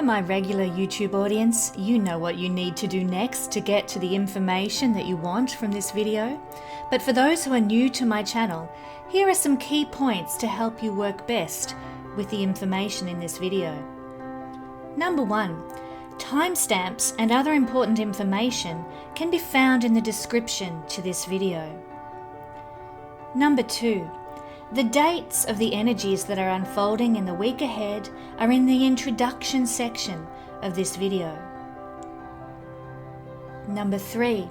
For my regular YouTube audience, you know what you need to do next to get to the information that you want from this video. But for those who are new to my channel, here are some key points to help you work best with the information in this video. Number 1. Timestamps and other important information can be found in the description to this video. Number 2. The dates of the energies that are unfolding in the week ahead are in the introduction section of this video. Number 3.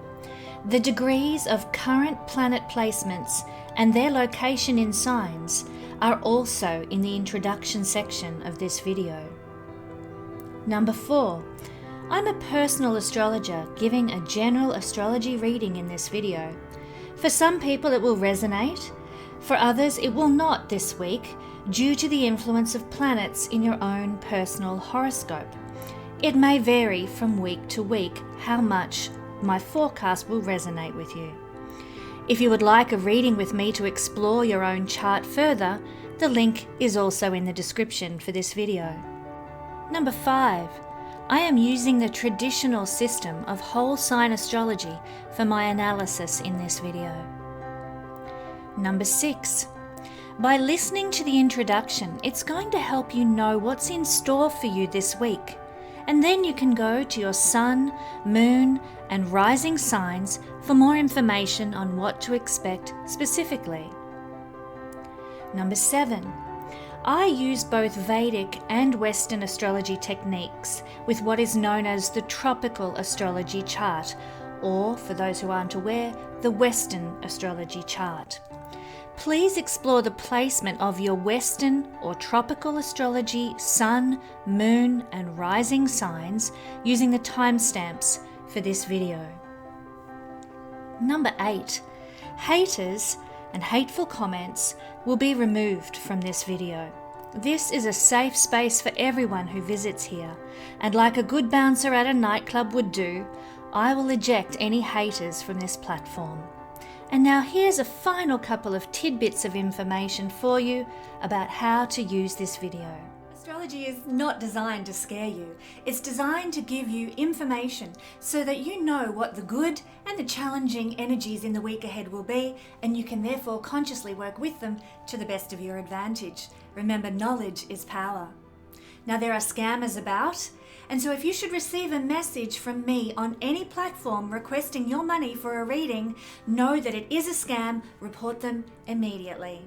The degrees of current planet placements and their location in signs are also in the introduction section of this video. Number 4. I'm a personal astrologer giving a general astrology reading in this video. For some people it will resonate. For others, it will not this week due to the influence of planets in your own personal horoscope. It may vary from week to week how much my forecast will resonate with you. If you would like a reading with me to explore your own chart further, the link is also in the description for this video. Number 5. I am using the traditional system of whole sign astrology for my analysis in this video. Number 6. By listening to the introduction, it's going to help you know what's in store for you this week. And then you can go to your sun, moon, and rising signs for more information on what to expect specifically. Number 7. I use both Vedic and Western astrology techniques with what is known as the tropical astrology chart, or, for those who aren't aware, the Western astrology chart. Please explore the placement of your Western or tropical astrology sun, moon, and rising signs using the timestamps for this video. Number 8. Haters and hateful comments will be removed from this video. This is a safe space for everyone who visits here, and like a good bouncer at a nightclub would do, I will eject any haters from this platform. And now here's a final couple of tidbits of information for you about how to use this video. Astrology is not designed to scare you. It's designed to give you information so that you know what the good and the challenging energies in the week ahead will be, and you can therefore consciously work with them to the best of your advantage. Remember, knowledge is power. Now there are scammers about, and so if you should receive a message from me on any platform requesting your money for a reading, know that it is a scam, report them immediately.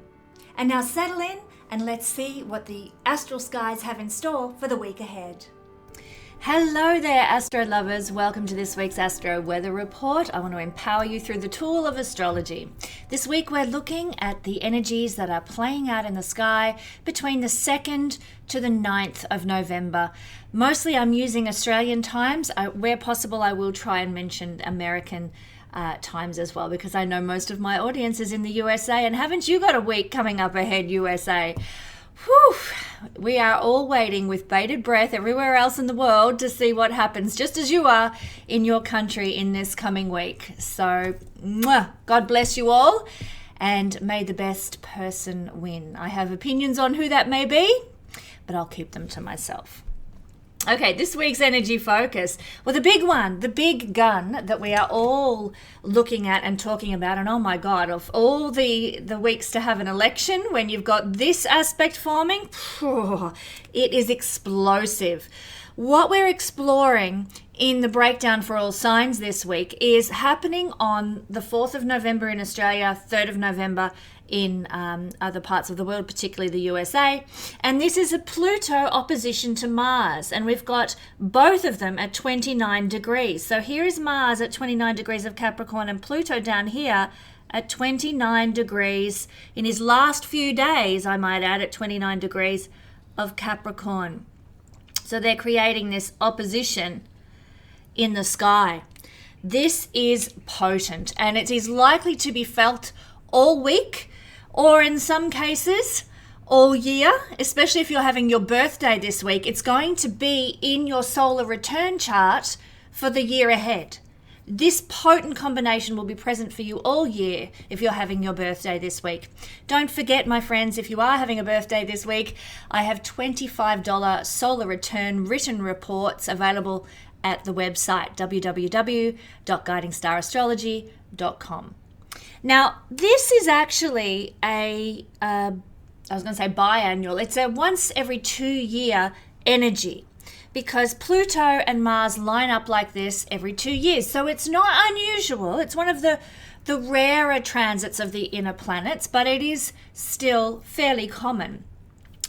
And now settle in and let's see what the astral skies have in store for the week ahead. Hello there, Astro lovers. Welcome to this week's Astro Weather Report. I want to empower you through the tool of astrology. This week we're looking at the energies that are playing out in the sky between the 2nd to the 9th of November. Mostly I'm using Australian times. Where possible, I will try and mention American times as well, because I know most of my audience is in the USA, and haven't you got a week coming up ahead, USA? Whew. We are all waiting with bated breath everywhere else in the world to see what happens, just as you are in your country in this coming week. So, God bless you all, and may the best person win. I have opinions on who that may be, but I'll keep them to myself. Okay, this week's energy focus. Well, the big one, the big gun that we are all looking at and talking about, and oh my God, of all the weeks to have an election, when you've got this aspect forming, it is explosive. What we're exploring in the breakdown for all signs this week is happening on the 4th of November in Australia, 3rd of November in other parts of the world, particularly the USA. And this is a Pluto opposition to Mars. And we've got both of them at 29 degrees. So here is Mars at 29 degrees of Capricorn and Pluto down here at 29 degrees in his last few days, I might add, at 29 degrees of Capricorn. So they're creating this opposition in the sky. This is potent, and it is likely to be felt all week, or in some cases all year, especially if you're having your birthday this week. It's going to be in your solar return chart for the year ahead. This potent combination will be present for you all year if you're having your birthday this week. Don't forget, my friends, if you are having a birthday this week, I have $25 solar return written reports available at the website www.guidingstar.astrology.com. Now, this is actually I was going to say biannual. It's a once every 2 year energy, because Pluto and Mars line up like this every 2 years. So it's not unusual. It's one of the rarer transits of the inner planets, but it is still fairly common.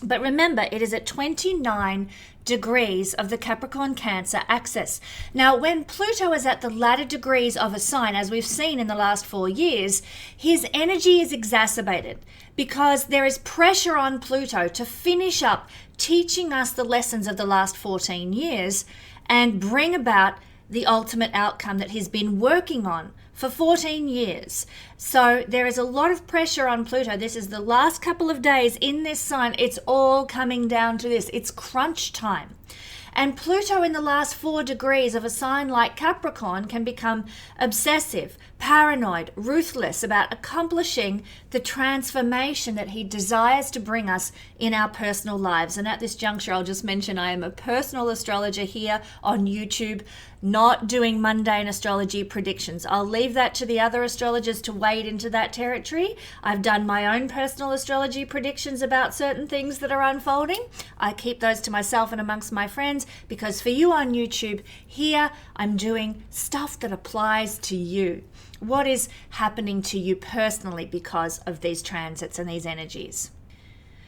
But remember, it is at 29 degrees of the Capricorn Cancer axis. Now, when Pluto is at the latter degrees of a sign, as we've seen in the last 4 years, his energy is exacerbated because there is pressure on Pluto to finish up teaching us the lessons of the last 14 years and bring about the ultimate outcome that he's been working on for 14 years. So there is a lot of pressure on Pluto. This is the last couple of days in this sign. It's all coming down to this. It's crunch time. And Pluto in the last 4 degrees of a sign like Capricorn can become obsessive, paranoid, ruthless about accomplishing the transformation that he desires to bring us in our personal lives. And at this juncture, I'll just mention I am a personal astrologer here on YouTube, not doing mundane astrology predictions. I'll leave that to the other astrologers to wade into that territory. I've done my own personal astrology predictions about certain things that are unfolding. I keep those to myself and amongst my friends, because for you on YouTube, here I'm doing stuff that applies to you. What is happening to you personally because of these transits and these energies?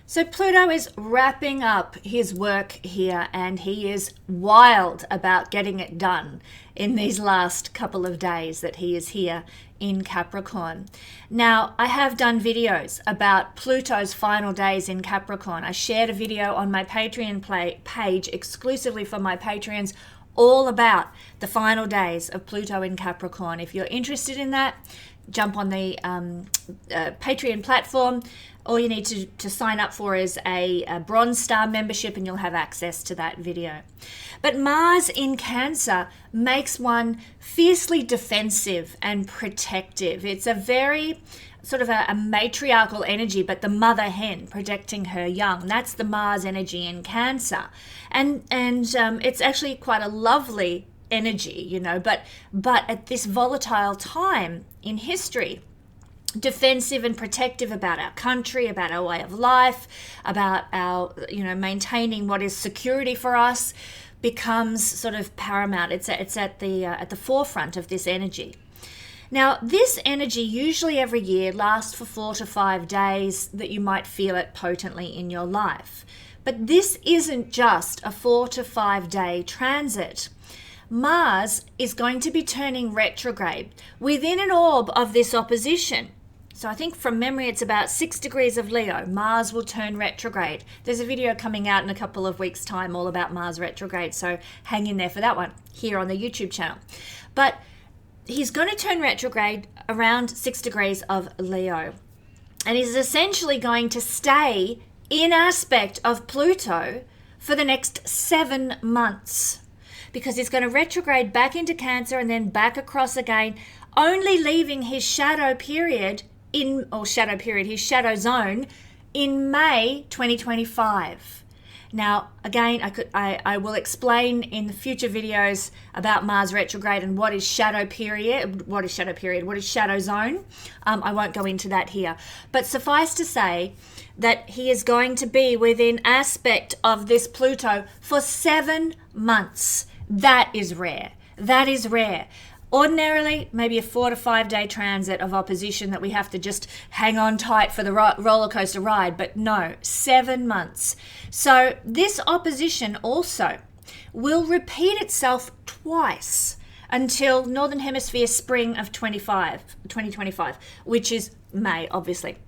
So Pluto is wrapping up his work here, and he is wild about getting it done in these last couple of days that he is here in Capricorn. Now, I have done videos about Pluto's final days in Capricorn. I shared a video on my Patreon page exclusively for my Patreons all about the final days of Pluto in Capricorn. If you're interested in that, jump on the Patreon platform. All you need to sign up for is a Bronze Star membership, and you'll have access to that video. But Mars in Cancer makes one fiercely defensive and protective. It's a very sort of a matriarchal energy, but the mother hen protecting her young. That's the Mars energy in Cancer. And it's actually quite a lovely energy, you know, but at this volatile time in history, defensive and protective about our country, about our way of life, about our, maintaining what is security for us, becomes sort of paramount. It's at the forefront of this energy. Now, this energy usually every year lasts for 4 to 5 days that you might feel it potently in your life. But this isn't just a 4 to 5 day transit. Mars is going to be turning retrograde within an orb of this opposition. So I think from memory, it's about 6 degrees of Leo. Mars will turn retrograde. There's a video coming out in a couple of weeks' time all about Mars retrograde. So hang in there for that one here on the YouTube channel. But he's going to turn retrograde around 6 degrees of Leo. And he's essentially going to stay in aspect of Pluto for the next 7 months, because he's going to retrograde back into Cancer and then back across again, only leaving his shadow period his shadow zone in May 2025. Now, again, I will explain in the future videos about Mars retrograde and what is shadow period, what is shadow zone. I won't go into that here. But suffice to say that he is going to be within aspect of this Pluto for 7 months. That is rare. That is rare. Ordinarily, maybe a 4 to 5 day transit of opposition that we have to just hang on tight for the roller coaster ride, but no, 7 months. So this opposition also will repeat itself twice until Northern Hemisphere spring of 2025, which is May, obviously.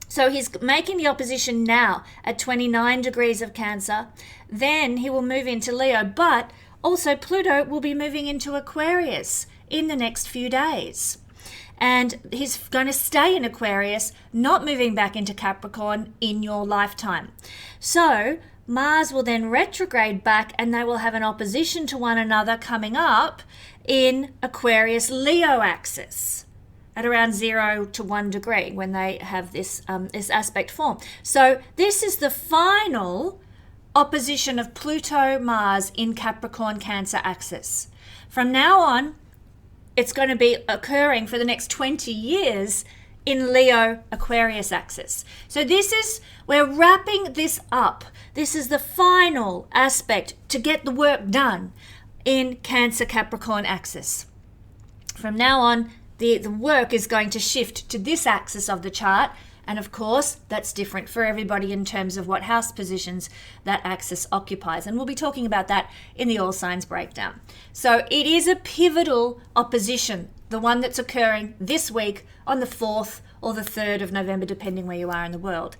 So he's making the opposition now at 29 degrees of Cancer. Then he will move into Leo, but also Pluto will be moving into Aquarius in the next few days. And he's going to stay in Aquarius, not moving back into Capricorn in your lifetime. So Mars will then retrograde back, and they will have an opposition to one another coming up in Aquarius Leo axis at around 0 to 1 degree when they have this aspect form. So this is the final opposition of Pluto Mars in Capricorn Cancer axis. From now on, it's going to be occurring for the next 20 years in Leo Aquarius axis. So we're wrapping this up. This is the final aspect to get the work done in Cancer Capricorn axis. From now on, the work is going to shift to this axis of the chart. And of course, that's different for everybody in terms of what house positions that axis occupies. And we'll be talking about that in the All Signs breakdown. So it is a pivotal opposition, the one that's occurring this week on the 4th or the 3rd of November, depending where you are in the world.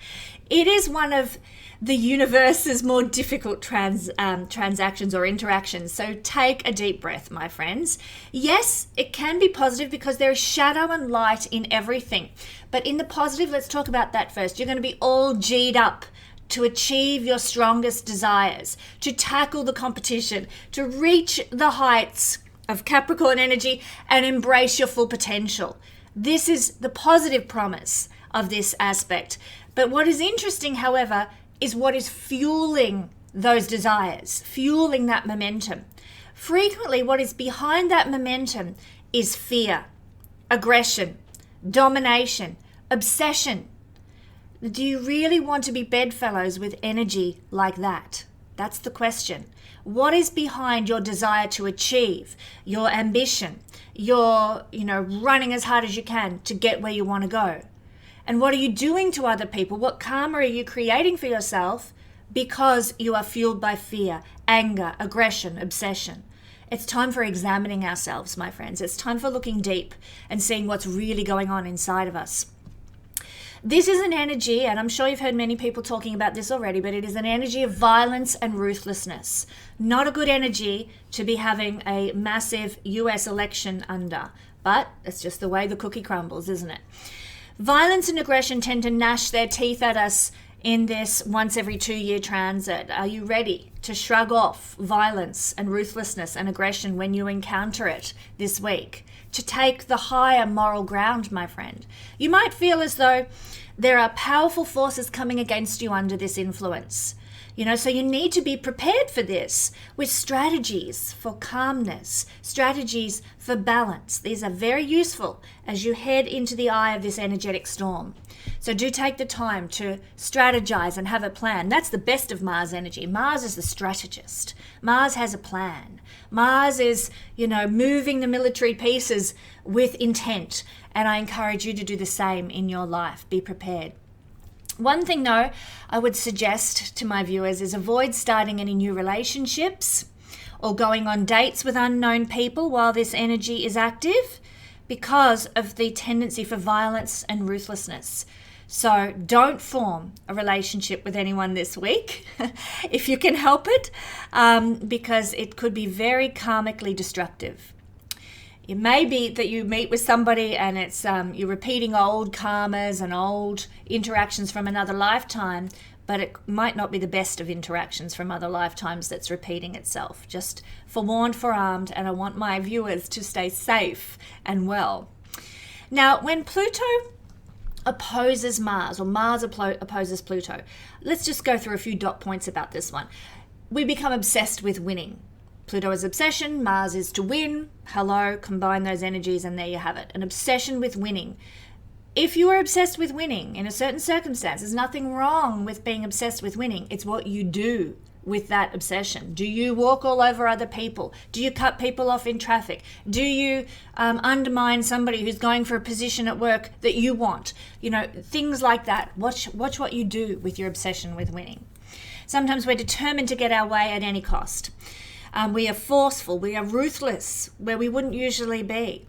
It is one of the universe's more difficult transactions or interactions. So take a deep breath, my friends. Yes, it can be positive because there is shadow and light in everything. But in the positive, let's talk about that first. You're going to be all G'd up to achieve your strongest desires, to tackle the competition, to reach the heights of Capricorn energy and embrace your full potential. This is the positive promise of this aspect. But what is interesting, however, is what is fueling those desires, fueling that momentum. Frequently, what is behind that momentum is fear, aggression, domination, obsession. Do you really want to be bedfellows with energy like that? That's the question. What is behind your desire to achieve, your ambition, your, running as hard as you can to get where you want to go? And what are you doing to other people? What karma are you creating for yourself because you are fueled by fear, anger, aggression, obsession? It's time for examining ourselves, my friends. It's time for looking deep and seeing what's really going on inside of us. This is an energy, and I'm sure you've heard many people talking about this already, but it is an energy of violence and ruthlessness. Not a good energy to be having a massive US election under, but it's just the way the cookie crumbles, isn't it? Violence and aggression tend to gnash their teeth at us in this once every 2-year transit. Are you ready to shrug off violence and ruthlessness and aggression when you encounter it this week? To take the higher moral ground, my friend. You might feel as though there are powerful forces coming against you under this influence. So you need to be prepared for this with strategies for calmness, strategies for balance. These are very useful as you head into the eye of this energetic storm. So do take the time to strategize and have a plan. That's the best of Mars energy. Mars is the strategist. Mars has a plan. Mars is, moving the military pieces with intent. And I encourage you to do the same in your life. Be prepared. One thing, though, I would suggest to my viewers is avoid starting any new relationships or going on dates with unknown people while this energy is active because of the tendency for violence and ruthlessness. So don't form a relationship with anyone this week if you can help it, because it could be very karmically destructive. It may be that you meet with somebody and it's you're repeating old karmas and old interactions from another lifetime, but it might not be the best of interactions from other lifetimes that's repeating itself. Just forewarned, forearmed, and I want my viewers to stay safe and well. Now, when Pluto opposes Mars, or Mars opposes Pluto, let's just go through a few dot points about this one. We become obsessed with winning. Pluto is obsession, Mars is to win. Hello, combine those energies and there you have it. An obsession with winning. If you are obsessed with winning in a certain circumstance, there's nothing wrong with being obsessed with winning. It's what you do with that obsession. Do you walk all over other people? Do you cut people off in traffic? Do you undermine somebody who's going for a position at work that you want? Things like that. Watch what you do with your obsession with winning. Sometimes we're determined to get our way at any cost. We are forceful, we are ruthless, where we wouldn't usually be.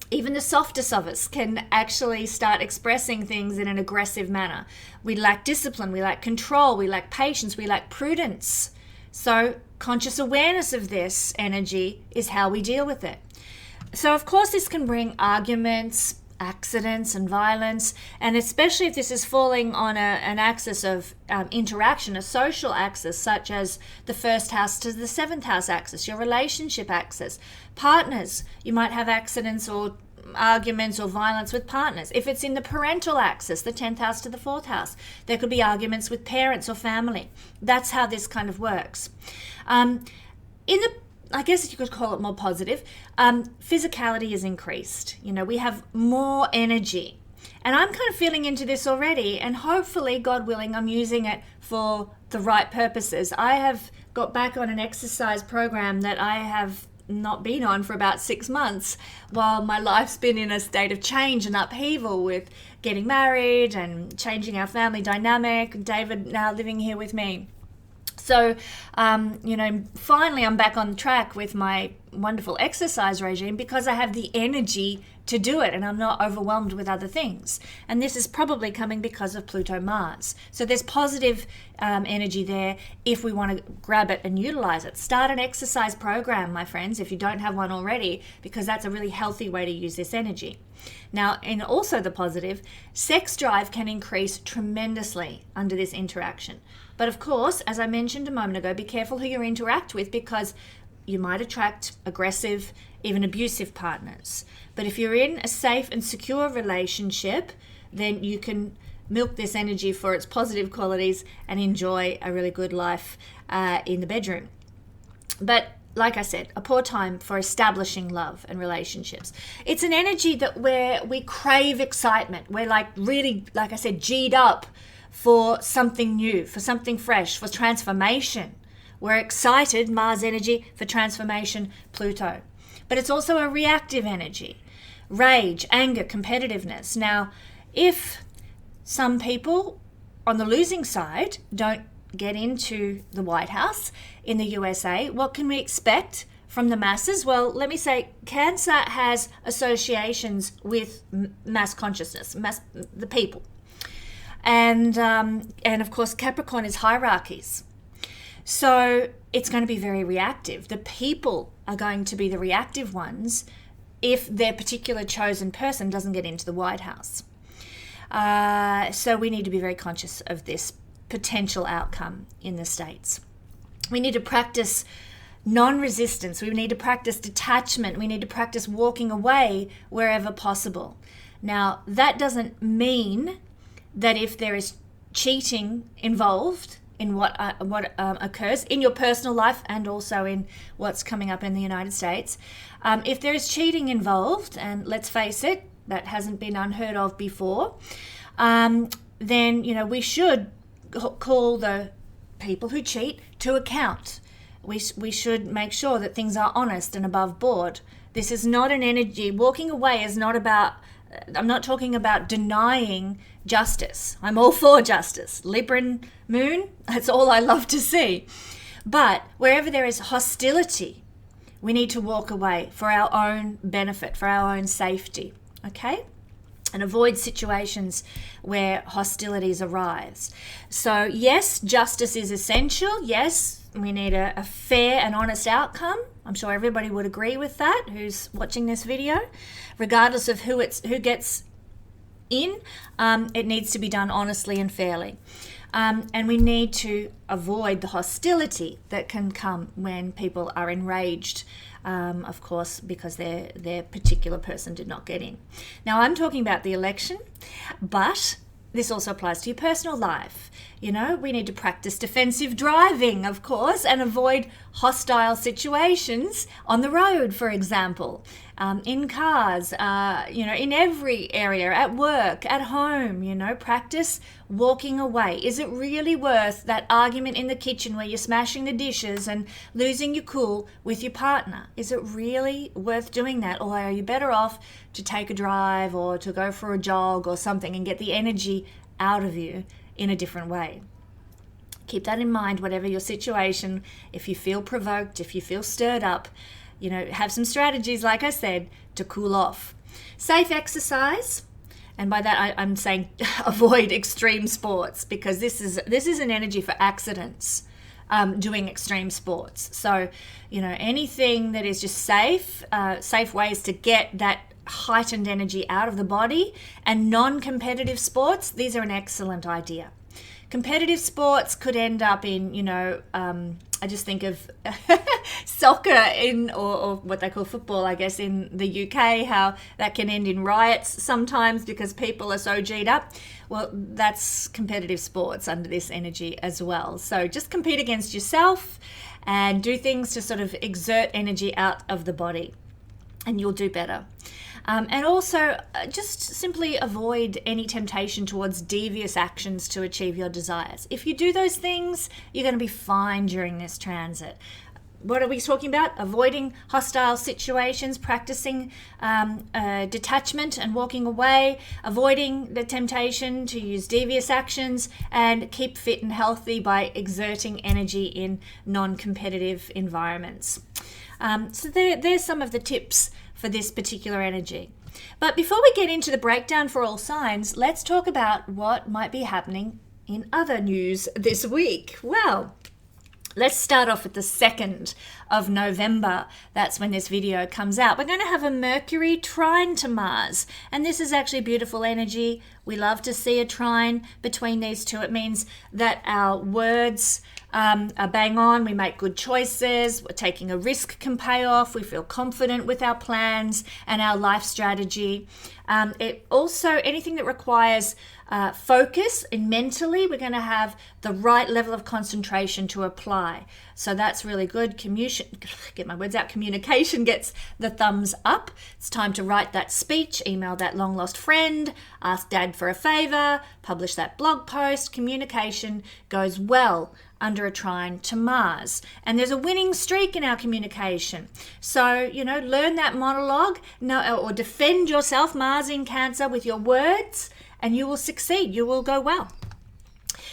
Even the softest of us can actually start expressing things in an aggressive manner. We lack discipline, we lack control, we lack patience, we lack prudence. So conscious awareness of this energy is how we deal with it. So of course this can bring arguments, accidents and violence, and especially if this is falling on an axis of interaction, a social axis, such as the first house to the seventh house axis, your relationship axis. Partners, you might have accidents or arguments or violence with partners. If it's in the parental axis, the 10th house to the 4th house, there could be arguments with parents or family. That's how this kind of works. I guess you could call it more positive, physicality is increased. We have more energy. And I'm kind of feeling into this already, and hopefully, God willing, I'm using it for the right purposes. I have got back on an exercise program that I have not been on for about 6 months, while my life's been in a state of change and upheaval with getting married and changing our family dynamic, David now living here with me. So, finally I'm back on track with my wonderful exercise regime because I have the energy to do it and I'm not overwhelmed with other things. And this is probably coming because of Pluto Mars. So there's positive energy there if we want to grab it and utilize it. Start an exercise program, my friends, if you don't have one already, because that's a really healthy way to use this energy. Now, in also the positive, sex drive can increase tremendously under this interaction. But of course, as I mentioned a moment ago, be careful who you interact with because you might attract aggressive, even abusive partners. But if you're in a safe and secure relationship, then you can milk this energy for its positive qualities and enjoy a really good life in the bedroom. But like I said, a poor time for establishing love and relationships. It's an energy that where we crave excitement. We're really, like I said, G'd up for something new, for something fresh, for transformation. We're excited, Mars energy, for transformation, Pluto. But it's also a reactive energy. Rage, anger, competitiveness. Now, if some people on the losing side don't get into the White House in the USA, what can we expect from the masses? Well, let me say, Cancer has associations with mass consciousness, the people. And of course, Capricorn is hierarchies. So it's going to be very reactive. The people are going to be the reactive ones if their particular chosen person doesn't get into the White House. So we need to be very conscious of this potential outcome in the States. We need to practice non-resistance. We need to practice detachment. We need to practice walking away wherever possible. Now, that doesn't mean that if there is cheating involved in what occurs in your personal life and also in what's coming up in the United States, if there is cheating involved, and let's face it, that hasn't been unheard of before, then we should call the people who cheat to account. We should make sure that things are honest and above board. This is not an energy. Walking away is not about, I'm not talking about denying justice. I'm all for justice. Libra moon, that's all I love to see. But wherever there is hostility, we need to walk away for our own benefit, for our own safety, okay? And avoid situations where hostilities arise. So yes, justice is essential. Yes, we need a fair and honest outcome. I'm sure everybody would agree with that who's watching this video. Regardless of who gets in, it needs to be done honestly and fairly. And we need to avoid the hostility that can come when people are enraged, of course, because their particular person did not get in. Now, I'm talking about the election, but this also applies to your personal life. We need to practice defensive driving, of course, and avoid hostile situations on the road, for example, in cars, in every area, at work, at home, practice walking away. Is it really worth that argument in the kitchen where you're smashing the dishes and losing your cool with your partner? Is it really worth doing that? Or are you better off to take a drive or to go for a jog or something and get the energy out of you in a different way? Keep that in mind, whatever your situation. If you feel provoked, if you feel stirred up, have some strategies, like I said, to cool off. Safe exercise, and by that I'm saying avoid extreme sports, because this is an energy for accidents, doing extreme sports. So, anything that is just safe ways to get that heightened energy out of the body. And non-competitive sports, these are an excellent idea. Competitive sports could end up in, I just think of soccer or what they call football, I guess, in the UK, how that can end in riots sometimes because people are so G'd up. Well, that's competitive sports under this energy as well. So just compete against yourself and do things to sort of exert energy out of the body, and you'll do better. And also, just simply avoid any temptation towards devious actions to achieve your desires. If you do those things, you're going to be fine during this transit. What are we talking about? Avoiding hostile situations, practicing detachment and walking away, avoiding the temptation to use devious actions, and keep fit and healthy by exerting energy in non-competitive environments. So there's some of the tips for this particular energy. But before we get into the breakdown for all signs, let's talk about what might be happening in other news this week. Well, let's start off with the 2nd of November. That's when this video comes out. We're going to have a Mercury trine to Mars. And this is actually beautiful energy. We love to see a trine between these two. It means that our words are bang on. We make good choices. We're taking a risk can pay off. We feel confident with our plans and our life strategy. It also, anything that requires focus and mentally, we're going to have the right level of concentration to apply. So that's really good. Communication gets the thumbs up. It's time to write that speech, email that long lost friend, ask dad for a favor, publish that blog post. Communication goes well under a trine to Mars. And there's a winning streak in our communication. So, learn that monologue or defend yourself, Mars in Cancer, with your words, and you will succeed. You will go well.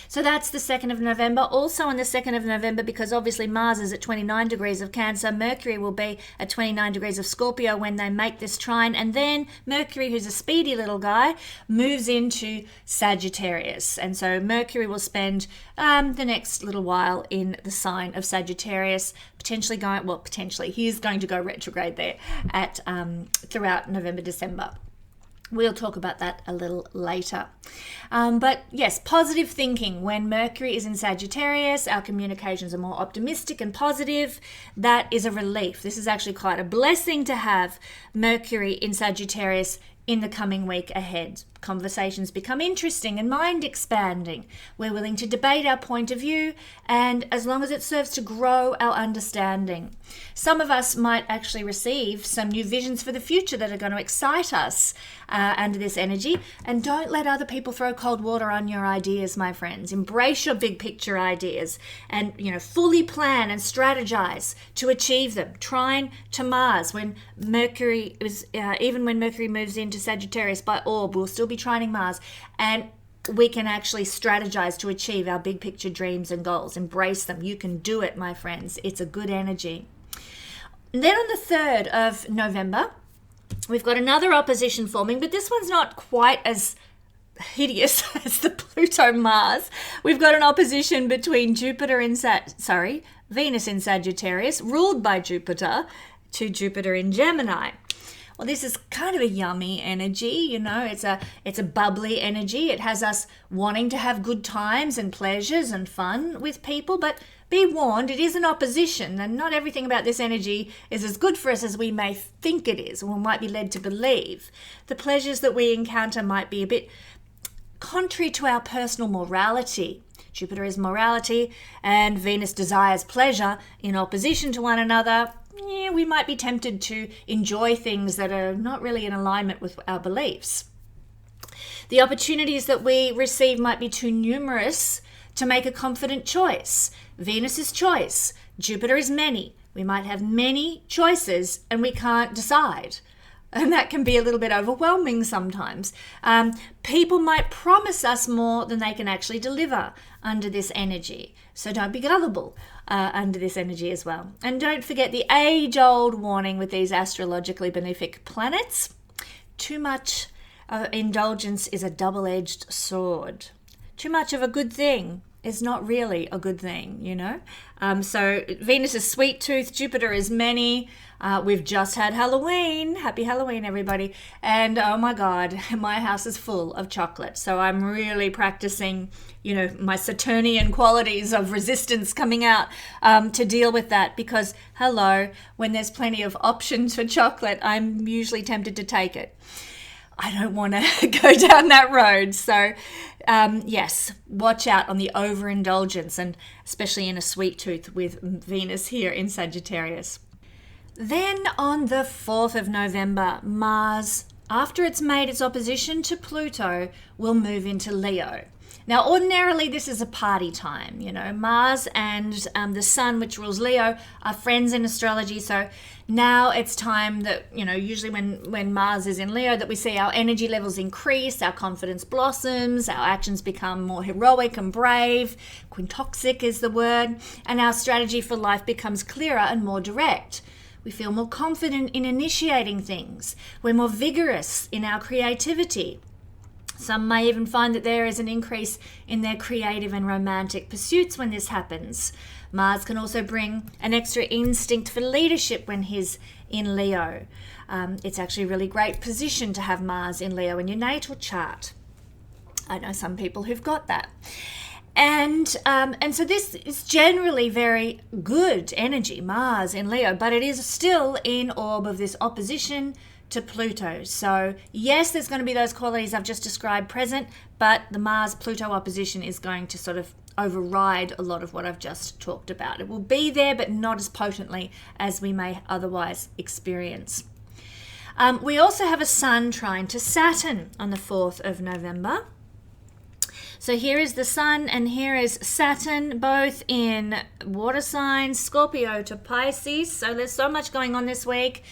So that's the 2nd of November. Also on the 2nd of November, because obviously Mars is at 29 degrees of Cancer, Mercury will be at 29 degrees of Scorpio when they make this trine. And then Mercury, who's a speedy little guy, moves into Sagittarius. And so Mercury will spend the next little while in the sign of Sagittarius, he is going to go retrograde there at throughout November, December. We'll talk about that a little later. But yes, positive thinking. When Mercury is in Sagittarius, our communications are more optimistic and positive. That is a relief. This is actually quite a blessing to have Mercury in Sagittarius in the coming week ahead. Conversations become interesting and mind expanding. We're willing to debate our point of view, and as long as it serves to grow our understanding. Some of us might actually receive some new visions for the future that are going to excite us under this energy. And don't let other people throw cold water on your ideas, my friends. Embrace your big picture ideas and, fully plan and strategize to achieve them. Trine to Mars, when Mercury is, even when Mercury moves into Sagittarius by orb, we'll still be trining Mars, and we can actually strategize to achieve our big picture dreams and goals. Embrace them. You can do it, my friends. It's a good energy. And then on the 3rd of November, we've got another opposition forming, but this one's not quite as hideous as the Pluto Mars. We've got an opposition between Venus in Sagittarius, ruled by Jupiter, to Jupiter in Gemini. Well, this is kind of a yummy energy, it's a bubbly energy. It has us wanting to have good times and pleasures and fun with people, but be warned, it is an opposition, and not everything about this energy is as good for us as we may think it is, or might be led to believe. The pleasures that we encounter might be a bit contrary to our personal morality. Jupiter is morality, and Venus desires pleasure. In opposition to one another, we might be tempted to enjoy things that are not really in alignment with our beliefs. The opportunities that we receive might be too numerous to make a confident choice. Venus is choice. Jupiter is many. We might have many choices and we can't decide. And that can be a little bit overwhelming sometimes. People might promise us more than they can actually deliver under this energy. So don't be gullible under this energy as well. And don't forget the age-old warning with these astrologically benefic planets. Too much indulgence is a double-edged sword. Too much of a good thing is not really a good thing, So Venus is sweet tooth, Jupiter is many. We've just had Halloween. Happy Halloween, everybody. And oh my God, my house is full of chocolate. So I'm really practicing, my Saturnian qualities of resistance coming out to deal with that, because hello, when there's plenty of options for chocolate, I'm usually tempted to take it. I don't want to go down that road. So yes, watch out on the overindulgence, and especially in a sweet tooth with Venus here in Sagittarius. Then on the 4th of November, Mars, after it's made its opposition to Pluto, will move into Leo. Now, ordinarily, this is a party time. Mars and the Sun, which rules Leo, are friends in astrology. So now it's time that, usually when Mars is in Leo, that we see our energy levels increase, our confidence blossoms, our actions become more heroic and brave, quintoxic is the word, and our strategy for life becomes clearer and more direct. We feel more confident in initiating things. We're more vigorous in our creativity. Some may even find that there is an increase in their creative and romantic pursuits when this happens. Mars can also bring an extra instinct for leadership when he's in Leo. It's actually a really great position to have Mars in Leo in your natal chart. I know some people who've got that. And so this is generally very good energy, Mars in Leo, but it is still in orb of this opposition to Pluto. So yes, there's going to be those qualities I've just described present, but the Mars-Pluto opposition is going to sort of override a lot of what I've just talked about. It will be there, but not as potently as we may otherwise experience. We also have a Sun trine to Saturn on the 4th of November. So here is the Sun and here is Saturn, both in water signs, Scorpio to Pisces. So there's so much going on this week.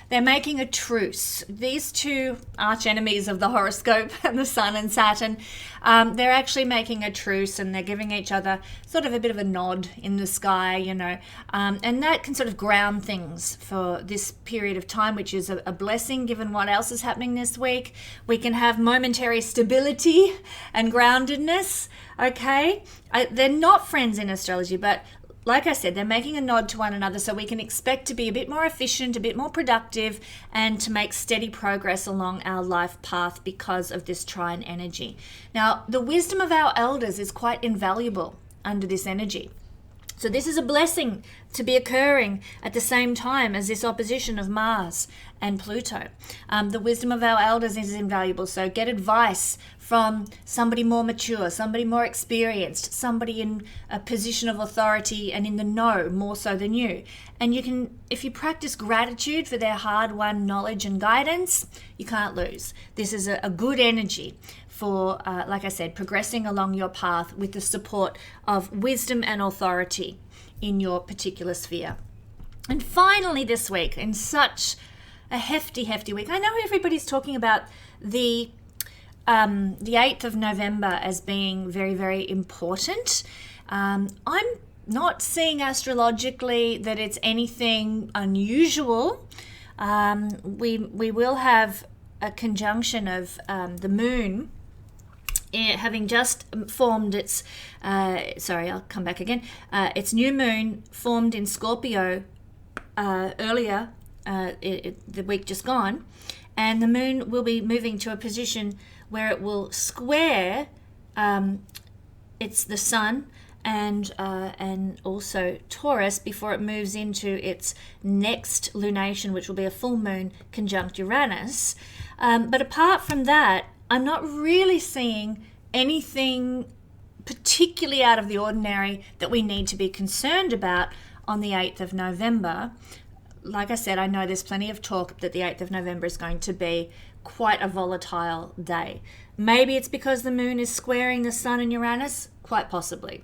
They're making a truce. These two arch enemies of the horoscope, and the Sun and Saturn, they're actually making a truce, and they're giving each other sort of a bit of a nod in the sky, and that can sort of ground things for this period of time, which is a blessing given what else is happening this week. We can have momentary stability and groundedness, okay? They're not friends in astrology, but like I said, they're making a nod to one another, so we can expect to be a bit more efficient, a bit more productive, and to make steady progress along our life path because of this trine energy. Now, the wisdom of our elders is quite invaluable under this energy. So this is a blessing to be occurring at the same time as this opposition of Mars and Pluto. The wisdom of our elders is invaluable, so get advice from somebody more mature, somebody more experienced, somebody in a position of authority and in the know more so than you. And you can, if you practice gratitude for their hard-won knowledge and guidance, you can't lose. This is a good energy for, like I said, progressing along your path with the support of wisdom and authority in your particular sphere. And finally this week, in such a hefty week, I know everybody's talking about the 8th of November as being very, very important. I'm not seeing astrologically that it's anything unusual. We will have a conjunction of the moon having just formed its, I'll come back again. Its new moon formed in Scorpio earlier, the week just gone, and the moon will be moving to a position where it will square it's the Sun and also Taurus before it moves into its next lunation, which will be a full moon conjunct Uranus. But apart from that, I'm not really seeing anything particularly out of the ordinary that we need to be concerned about on the 8th of November. Like I said, I know there's plenty of talk that the 8th of November is going to be quite a volatile day. Maybe it's because the moon is squaring the Sun and Uranus, quite possibly.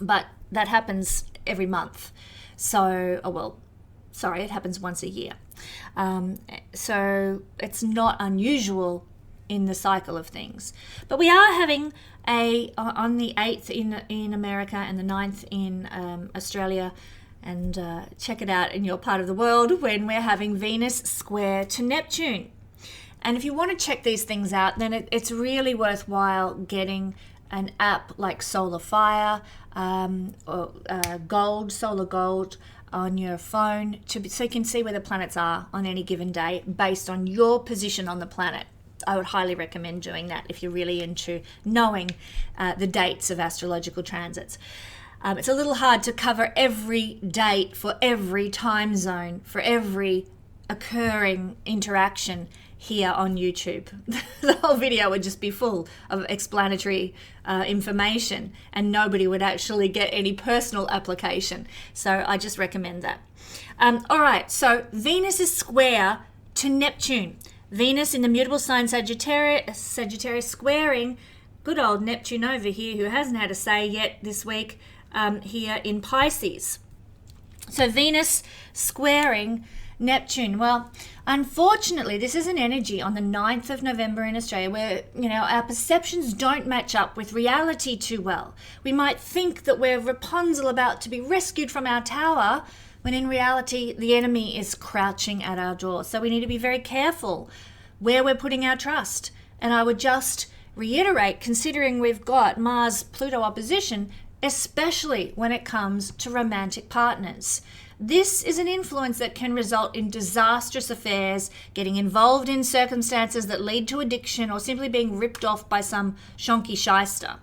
But that happens every month. It happens once a year. So it's not unusual in the cycle of things. But we are having on the 8th in America and the 9th in Australia, and check it out in your part of the world, when we're having Venus square to Neptune. And if you want to check these things out, then it's really worthwhile getting an app like Solar Fire. or gold, solar gold on your phone so you can see where the planets are on any given day based on your position on the planet. I would highly recommend doing that if you're really into knowing the dates of astrological transits. It's a little hard to cover every date for every time zone, for every occurring interaction here on YouTube. The whole video would just be full of explanatory information and nobody would actually get any personal application. So I just recommend that. All right, so Venus is square to Neptune. Venus in the mutable sign Sagittarius squaring good old Neptune over here, who hasn't had a say yet this week, here in Pisces. So Venus squaring Neptune. Well, unfortunately, this is an energy on the 9th of November in Australia where, our perceptions don't match up with reality too well. We might think that we're Rapunzel about to be rescued from our tower, when in reality, the enemy is crouching at our door. So we need to be very careful where we're putting our trust. And I would just reiterate, considering we've got Mars-Pluto opposition, especially when it comes to romantic partners. This is an influence that can result in disastrous affairs, getting involved in circumstances that lead to addiction, or simply being ripped off by some shonky shyster.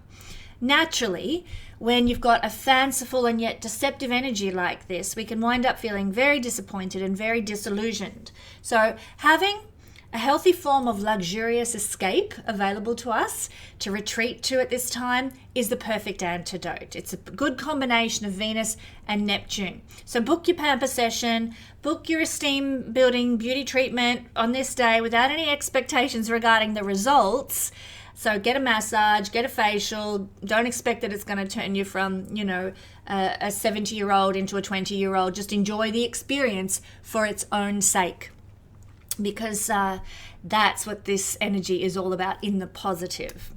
Naturally, when you've got a fanciful and yet deceptive energy like this, we can wind up feeling very disappointed and very disillusioned. So having a healthy form of luxurious escape available to us to retreat to at this time is the perfect antidote. It's a good combination of Venus and Neptune. So book your pamper session, book your esteem building beauty treatment on this day without any expectations regarding the results. So get a massage, get a facial. Don't expect that it's going to turn you from, a 70-year-old into a 20-year-old. Just enjoy the experience for its own sake, because that's what this energy is all about in the positive.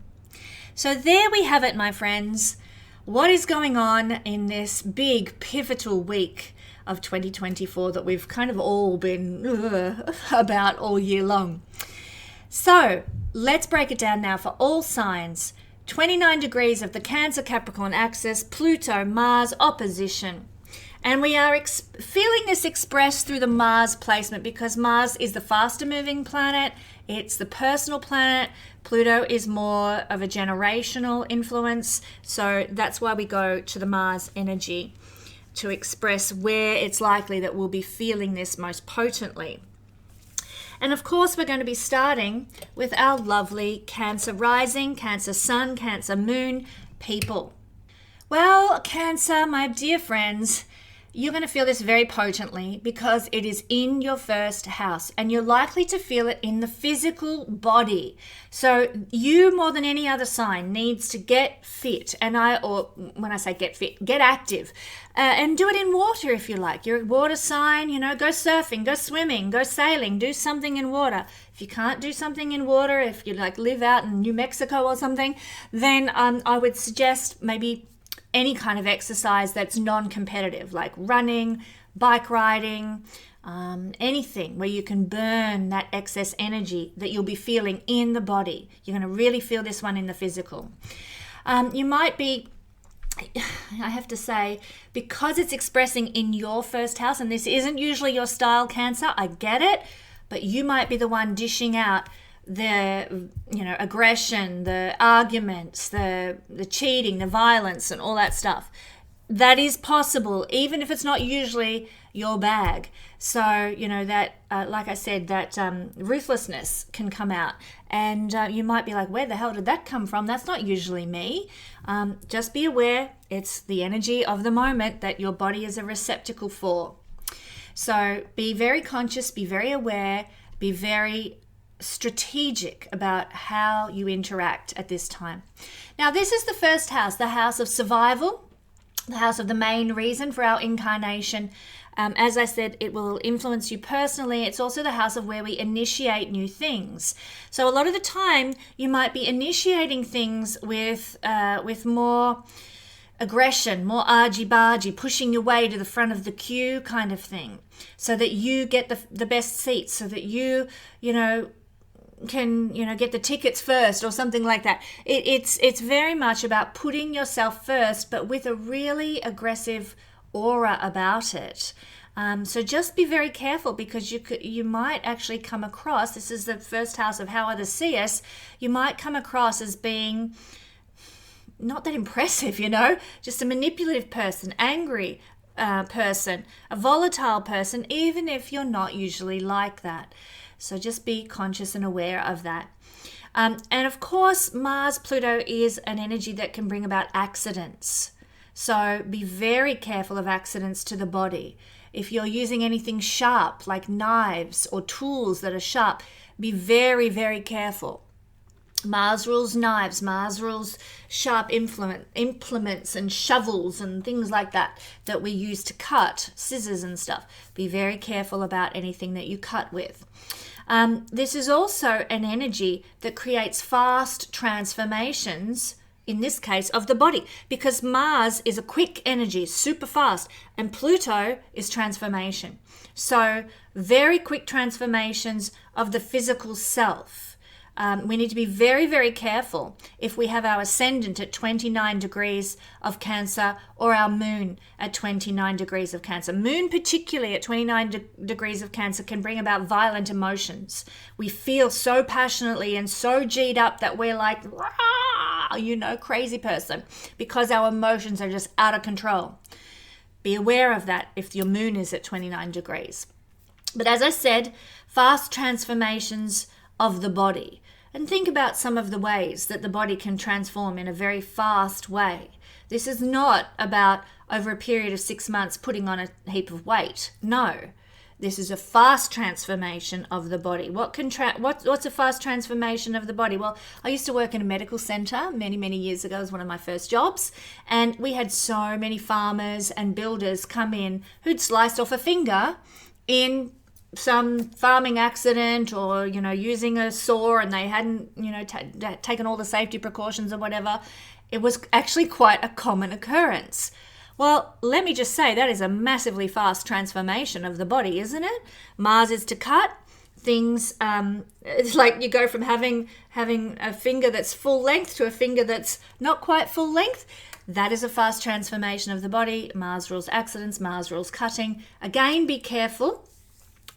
So there we have it, my friends. What is going on in this big pivotal week of 2024 that we've kind of all been about all year long? So let's break it down now for all signs. 29 degrees of the Cancer Capricorn axis, Pluto, Mars opposition. And we are feeling this expressed through the Mars placement, because Mars is the faster moving planet. It's the personal planet. Pluto is more of a generational influence. So that's why we go to the Mars energy to express where it's likely that we'll be feeling this most potently. And of course, we're going to be starting with our lovely Cancer rising, Cancer sun, Cancer moon people. Well, Cancer, my dear friends, you're going to feel this very potently because it is in your first house and you're likely to feel it in the physical body. So you, more than any other sign, needs to get fit. Or when I say get fit, get active and do it in water if you like. You're a water sign, go surfing, go swimming, go sailing, do something in water. If you can't do something in water, if you live out in New Mexico or something, then I would suggest maybe any kind of exercise that's non-competitive, like running, bike riding, anything where you can burn that excess energy that you'll be feeling in the body. You're going to really feel this one in the physical. You might be, I have to say, because it's expressing in your first house, and this isn't usually your style, Cancer, I get it, but you might be the one dishing out the aggression, the arguments, the cheating, the violence, and all that stuff. That is possible, even if it's not usually your bag. So that like I said, that ruthlessness can come out, and you might be like, where the hell did that come from? That's not usually me. Just be aware, it's the energy of the moment that your body is a receptacle for. So be very conscious, be very aware, be very strategic about how you interact at this time. Now, this is the first house, the house of survival, the house of the main reason for our incarnation. As I said, it will influence you personally. It's also the house of where we initiate new things. So a lot of the time, you might be initiating things with more aggression, more argy-bargy, pushing your way to the front of the queue kind of thing, so that you get the best seats, so that you get the tickets first or something like that. It's very much about putting yourself first, but with a really aggressive aura about it. So just be very careful, because you might actually come across, this is the first house of how others see us, you might come across as being not that impressive, just a manipulative person, angry person, a volatile person, even if you're not usually like that. So just be conscious and aware of that. And of course, Mars, Pluto is an energy that can bring about accidents. So be very careful of accidents to the body. If you're using anything sharp, like knives or tools that are sharp, be very, very careful. Mars rules knives, Mars rules sharp implements and shovels and things like that we use to cut, scissors and stuff. Be very careful about anything that you cut with. This is also an energy that creates fast transformations, in this case, of the body, because Mars is a quick energy, super fast, and Pluto is transformation. So very quick transformations of the physical self. We need to be very, very careful if we have our ascendant at 29 degrees of Cancer or our moon at 29 degrees of Cancer. Moon particularly at 29 degrees of Cancer can bring about violent emotions. We feel so passionately and so G'd up that we're like, crazy person, because our emotions are just out of control. Be aware of that if your moon is at 29 degrees. But as I said, fast transformations of the body. And think about some of the ways that the body can transform in a very fast way. This is not about over a period of 6 months putting on a heap of weight. No, this is a fast transformation of the body. What's a fast transformation of the body? Well, I used to work in a medical center many, many years ago. It was one of my first jobs. And we had so many farmers and builders come in who'd sliced off a finger in some farming accident, or using a saw, and they hadn't taken all the safety precautions or whatever. It was actually quite a common occurrence. Well, let me just say, that is a massively fast transformation of the body, isn't it? Mars is to cut things. It's like you go from having a finger that's full length to a finger that's not quite full length. That is a fast transformation of the body. Mars rules accidents, Mars rules cutting. Again, be careful.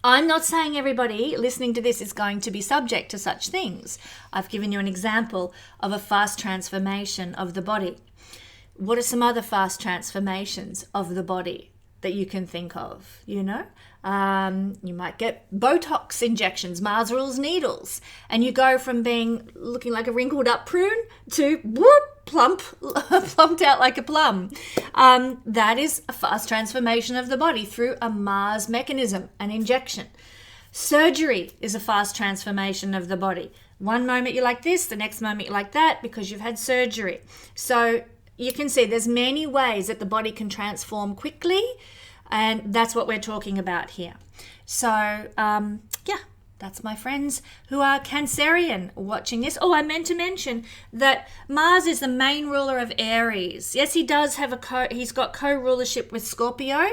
I'm not saying everybody listening to this is going to be subject to such things. I've given you an example of a fast transformation of the body. What are some other fast transformations of the body that you can think of? You might get Botox injections, Mars rules needles, and you go from looking like a wrinkled up prune to plumped out like a plum. That is a fast transformation of the body through a Mars mechanism, an injection. Surgery is a fast transformation of the body. One moment you're like this, the next moment you're like that, because you've had surgery. So you can see there's many ways that the body can transform quickly, and that's what we're talking about here. So, that's my friends who are Cancerian watching this. Oh, I meant to mention that Mars is the main ruler of Aries. Yes, he does have he's got co-rulership with Scorpio.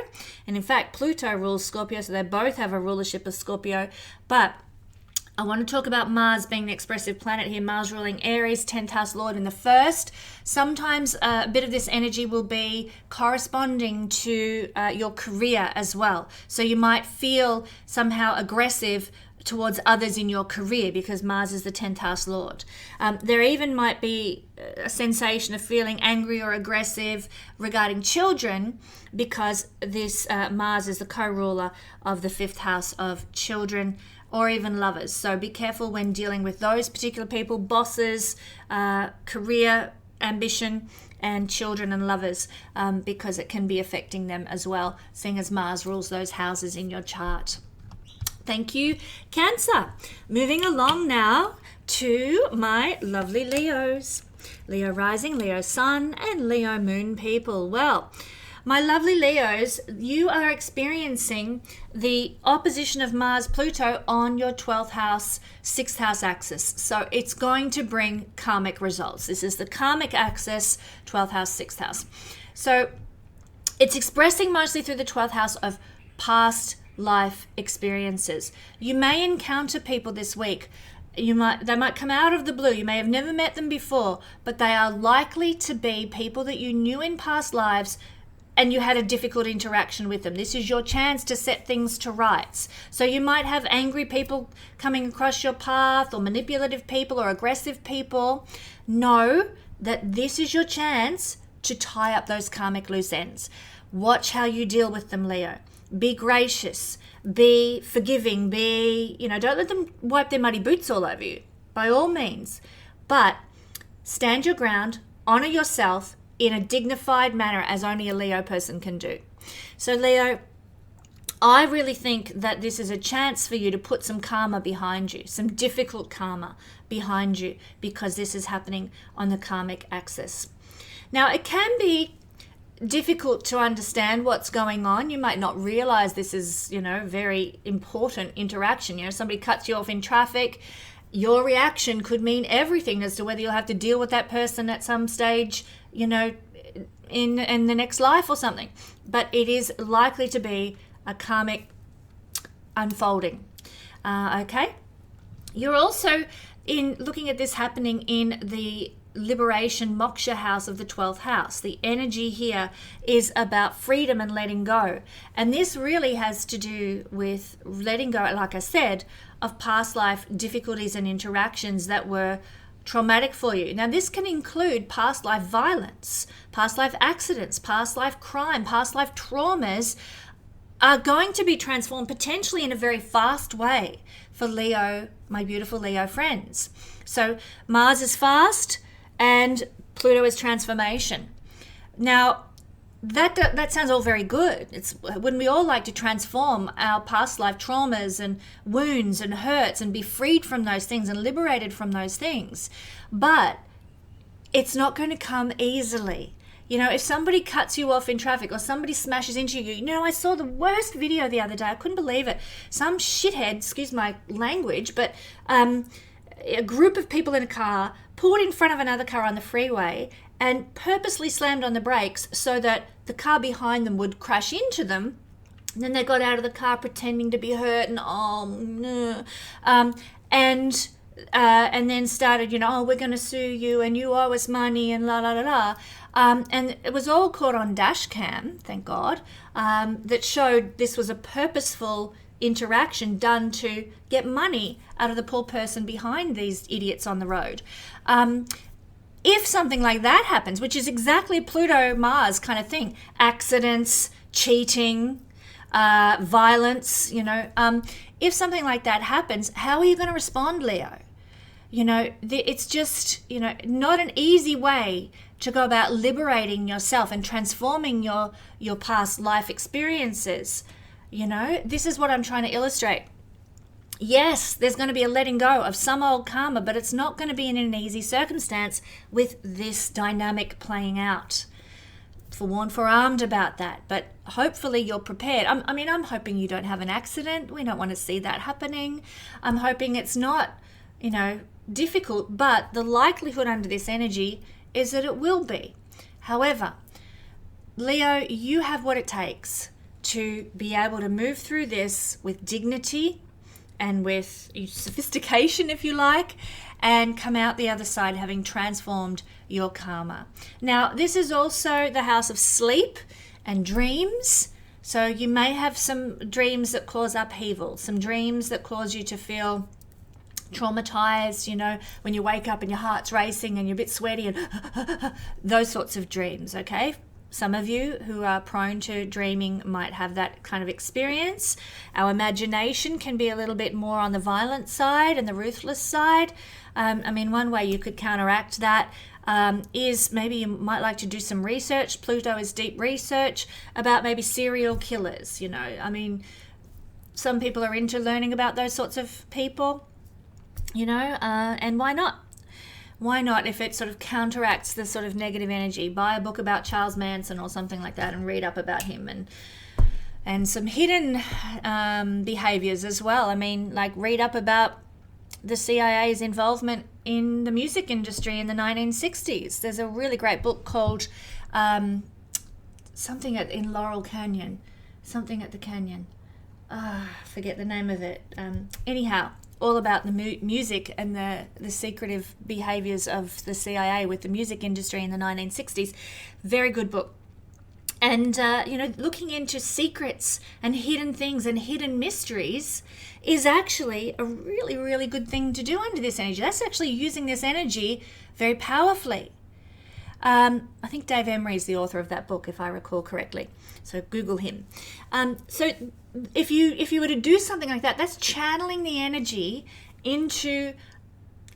And in fact, Pluto rules Scorpio, so they both have a rulership of Scorpio. But I want to talk about Mars being the expressive planet here. Mars ruling Aries, 10th house lord in the first. Sometimes a bit of this energy will be corresponding to your career as well. So you might feel somehow aggressive towards others in your career because Mars is the 10th house lord. There even might be a sensation of feeling angry or aggressive regarding children because this Mars is the co-ruler of the 5th house of children, or even lovers. So be careful when dealing with those particular people, bosses, career, ambition, and children and lovers, because it can be affecting them as well, seeing as Mars rules those houses in your chart. Thank you, Cancer. Moving along now to my lovely Leos. Leo rising, Leo sun, and Leo moon people. Well, my lovely Leos, you are experiencing the opposition of Mars-Pluto on your 12th house, 6th house axis. So it's going to bring karmic results. This is the karmic axis, 12th house, 6th house. So it's expressing mostly through the 12th house of past life experiences. You may encounter people this week They might come out of the blue. You may have never met them before, but they are likely to be people that you knew in past lives and you had a difficult interaction with them. This is your chance to set things to rights. So you might have angry people coming across your path, or manipulative people, or aggressive people. Know that this is your chance to tie up those karmic loose ends. Watch how you deal with them, Leo. Be gracious, be forgiving, don't let them wipe their muddy boots all over you, by all means. But stand your ground, honor yourself in a dignified manner, as only a Leo person can do. So Leo, I really think that this is a chance for you to put some karma behind you, some difficult karma behind you, because this is happening on the karmic axis. Now, it can be difficult to understand what's going on. You might not realize this is, very important interaction. Somebody cuts you off in traffic. Your reaction could mean everything as to whether you'll have to deal with that person at some stage, in the next life or something. But it is likely to be a karmic unfolding. Okay? You're also looking at this happening in the liberation moksha house of the 12th house. The energy here is about freedom and letting go. And this really has to do with letting go, like I said, of past life difficulties and interactions that were traumatic for you. Now, this can include past life violence, past life accidents, past life crime, past life traumas are going to be transformed potentially in a very fast way for Leo, my beautiful Leo friends. So Mars is fast, and Pluto is transformation. Now, that sounds all very good. Wouldn't we all like to transform our past life traumas and wounds and hurts and be freed from those things and liberated from those things? But it's not going to come easily. If somebody cuts you off in traffic or somebody smashes into you, I saw the worst video the other day. I couldn't believe it. Some shithead, excuse my language, but a group of people in a car pulled in front of another car on the freeway and purposely slammed on the brakes so that the car behind them would crash into them. And then they got out of the car pretending to be hurt and then started, we're going to sue you and you owe us money and la la la la. And it was all caught on dash cam, thank God, that showed this was a purposeful interaction done to get money out of the poor person behind these idiots on the road. If something like that happens, which is exactly a Pluto-Mars kind of thing, accidents, cheating, violence, if something like that happens, how are you going to respond, Leo? It's just, not an easy way to go about liberating yourself and transforming your past life experiences. This is what I'm trying to illustrate. Yes, there's going to be a letting go of some old karma, but it's not going to be in an easy circumstance with this dynamic playing out. Forewarned, forearmed about that, but hopefully you're prepared. I'm hoping you don't have an accident. We don't want to see that happening. I'm hoping it's not, difficult, but the likelihood under this energy is that it will be. However, Leo, you have what it takes to be able to move through this with dignity and with sophistication, if you like, and come out the other side having transformed your karma. Now, this is also the house of sleep and dreams. So you may have some dreams that cause upheaval, some dreams that cause you to feel traumatized, when you wake up and your heart's racing and you're a bit sweaty and those sorts of dreams, okay? Some of you who are prone to dreaming might have that kind of experience. Our imagination can be a little bit more on the violent side and the ruthless side. One way you could counteract that is maybe you might like to do some research. Pluto is deep research about maybe serial killers, Some people are into learning about those sorts of people, and why not? Why not, if it sort of counteracts the sort of negative energy? Buy a book about Charles Manson or something like that and read up about him and some hidden behaviors as well. Read up about the CIA's involvement in the music industry in the 1960s. There's a really great book called something in Laurel Canyon, something at the canyon. Forget the name of it. Anyhow, all about the music and the secretive behaviors of the CIA with the music industry in the 1960s. Very good book. And, looking into secrets and hidden things and hidden mysteries is actually a really, really good thing to do under this energy. That's actually using this energy very powerfully. I think Dave Emery is the author of that book, if I recall correctly. So Google him. So if you were to do something like that, that's channeling the energy into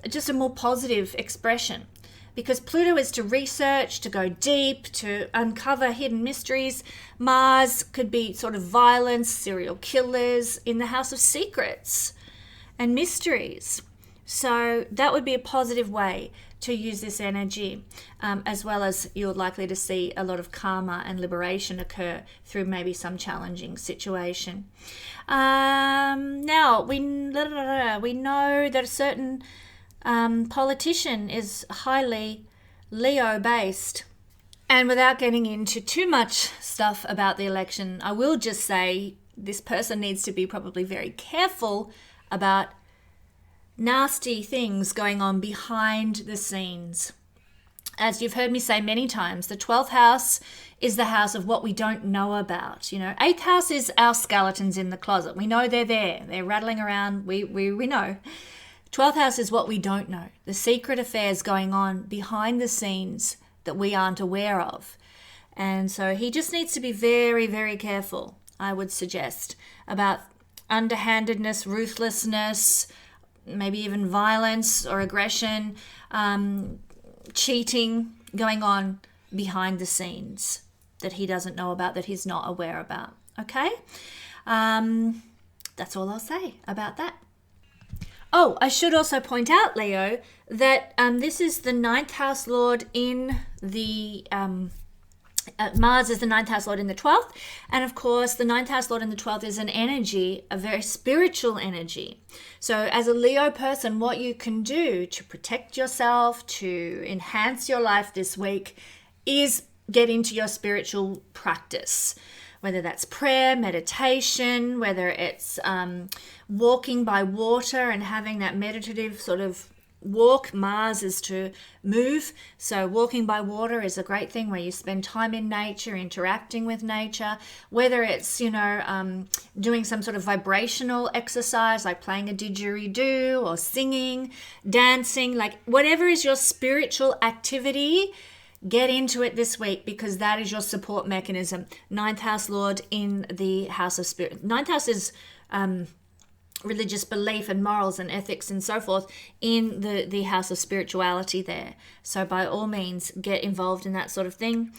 just a more positive expression. Because Pluto is to research, to go deep, to uncover hidden mysteries. Mars could be sort of violence, serial killers in the house of secrets and mysteries. So that would be a positive way to use this energy, as well as you're likely to see a lot of karma and liberation occur through maybe some challenging situation. Now, we know that a certain politician is highly Leo-based. And without getting into too much stuff about the election, I will just say this person needs to be probably very careful about nasty things going on behind the scenes. As you've heard me say many times, the 12th house is the house of what we don't know about. 8th house is our skeletons in the closet. We know they're there. They're rattling around. We know. 12th house is what we don't know. The secret affairs going on behind the scenes that we aren't aware of. And so he just needs to be very, very careful, I would suggest, about underhandedness, ruthlessness, maybe even violence or aggression, cheating going on behind the scenes that he doesn't know about, that he's not aware about. Okay? That's all I'll say about that. Oh, I should also point out, Leo, that this is the 9th house lord in the... Mars is the 9th house lord in the 12th. And of course, the 9th house lord in the 12th is an energy, a very spiritual energy. So as a Leo person, what you can do to protect yourself, to enhance your life this week, is get into your spiritual practice. Whether that's prayer, meditation, whether it's walking by water and having that meditative sort of walk. Mars is to move. So walking by water is a great thing where you spend time in nature, interacting with nature. Whether it's, doing some sort of vibrational exercise like playing a didgeridoo or singing, dancing, like whatever is your spiritual activity, get into it this week because that is your support mechanism. 9th house lord in the house of spirit. 9th house is religious belief and morals and ethics and so forth in the house of spirituality there. So by all means, get involved in that sort of thing.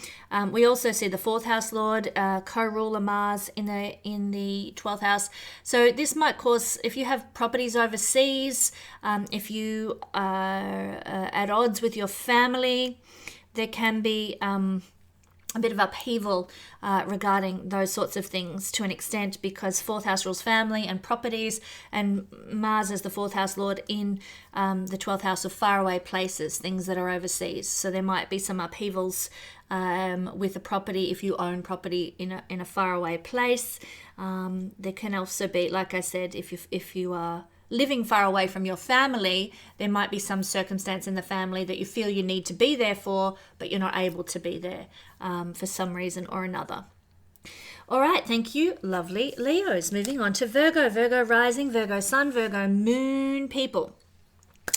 We also see the 4th house lord, co-ruler Mars in the 12th house. So this might cause, if you have properties overseas, if you are at odds with your family, there can be a bit of upheaval regarding those sorts of things to an extent, because 4th house rules family and properties, and Mars is the 4th house lord in the 12th house of faraway places, things that are overseas. So there might be some upheavals with the property if you own property in a faraway place. There can also be, like I said, if you are living far away from your family, there might be some circumstance in the family that you feel you need to be there for, but you're not able to be there for some reason or another. All right, thank you, lovely Leos. Moving on to Virgo. Virgo rising, Virgo sun, Virgo moon people.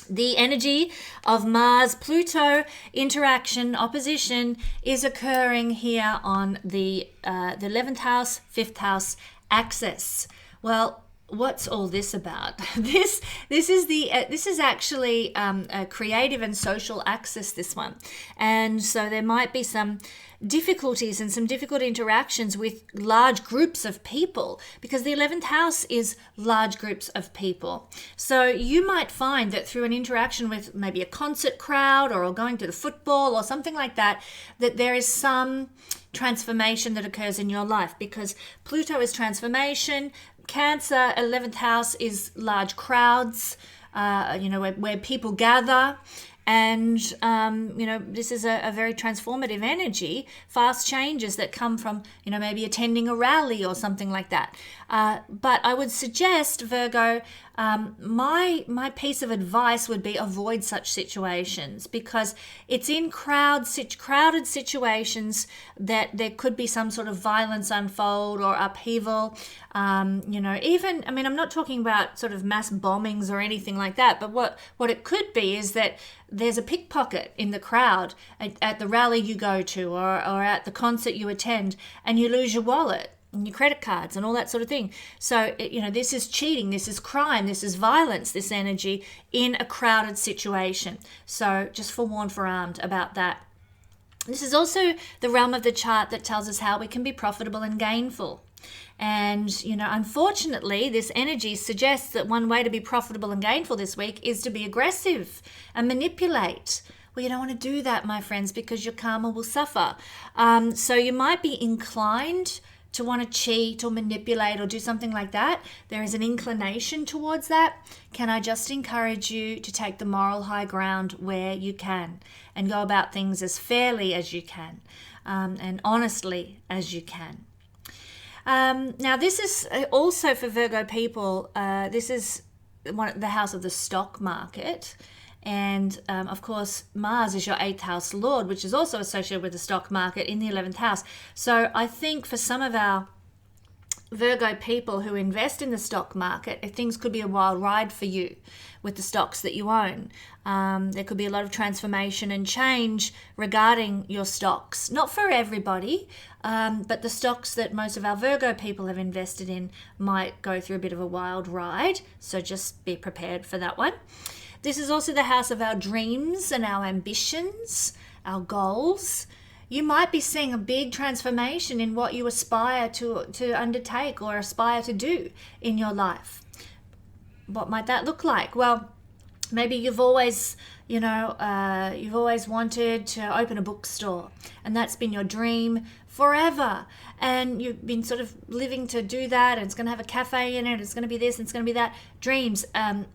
The energy of Mars-Pluto interaction, opposition, is occurring here on the 11th house, 5th house axis. Well, what's all this about? This is actually a creative and social axis, this one. And so there might be some difficulties and some difficult interactions with large groups of people, because the 11th house is large groups of people. So you might find that through an interaction with maybe a concert crowd or going to the football or something like that, that there is some transformation that occurs in your life, because Pluto is transformation. Cancer, 11th house, is large crowds, where people gather. And, this is a very transformative energy, fast changes that come from, maybe attending a rally or something like that. But I would suggest, Virgo, my piece of advice would be avoid such situations, because it's in crowded situations that there could be some sort of violence unfold or upheaval. I'm not talking about sort of mass bombings or anything like that, but what it could be is that there's a pickpocket in the crowd at the rally you go to, or at the concert you attend, and you lose your wallet and your credit cards and all that sort of thing. So, this is cheating, this is crime, this is violence, this energy in a crowded situation. So just forewarned about that. This is also the realm of the chart that tells us how we can be profitable and gainful. And, unfortunately, this energy suggests that one way to be profitable and gainful this week is to be aggressive and manipulate. Well, you don't want to do that, my friends, because your karma will suffer. So you might be inclined to want to cheat or manipulate or do something like that. There is an inclination towards that. Can I just encourage you to take the moral high ground where you can and go about things as fairly as you can, and honestly as you can. Now, this is also for Virgo people. This is the house of the stock market. And, of course, Mars is your 8th house lord, which is also associated with the stock market in the 11th house. So I think for some of our Virgo people who invest in the stock market, things could be a wild ride for you with the stocks that you own. There could be a lot of transformation and change regarding your stocks. Not for everybody, but the stocks that most of our Virgo people have invested in might go through a bit of a wild ride. So just be prepared for that one. This is also the house of our dreams and our ambitions, our goals. You might be seeing a big transformation in what you aspire to undertake or aspire to do in your life. What might that look like? Well, maybe you've always wanted to open a bookstore, and that's been your dream forever, and you've been sort of living to do that, and it's going to have a cafe in it, it's going to be this, it's going to be that. Dreams,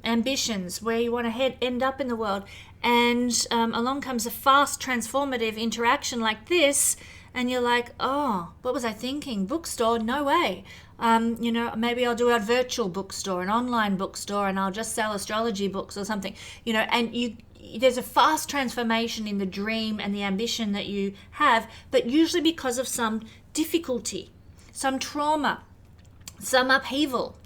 ambitions, where you want to end up in the world, and along comes a fast transformative interaction like this, and you're like, oh, what was I thinking? Bookstore? No way. Maybe I'll do a virtual bookstore, an online bookstore, and I'll just sell astrology books or something, and there's a fast transformation in the dream and the ambition that you have, but usually because of some difficulty, some trauma, some upheaval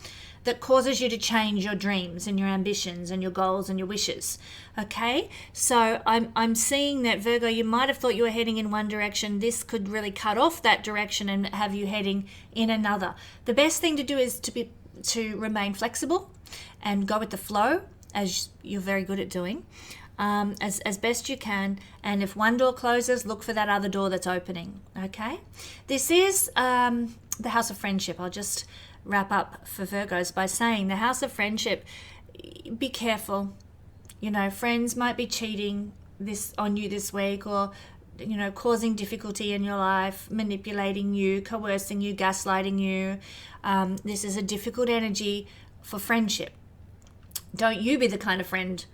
that causes you to change your dreams and your ambitions and your goals and your wishes. Okay, so I'm seeing that, Virgo, you might have thought you were heading in one direction. This could really cut off that direction and have you heading in another. The best thing to do is to remain flexible and go with the flow, as you're very good at doing, as best you can. And if one door closes, look for that other door that's opening. Okay, this is the house of friendship. I'll just wrap up for Virgos by saying the house of friendship, be careful. Friends might be cheating on you this week, or causing difficulty in your life, manipulating you, coercing you, gaslighting you. This is a difficult energy for friendship. Don't you be the kind of friend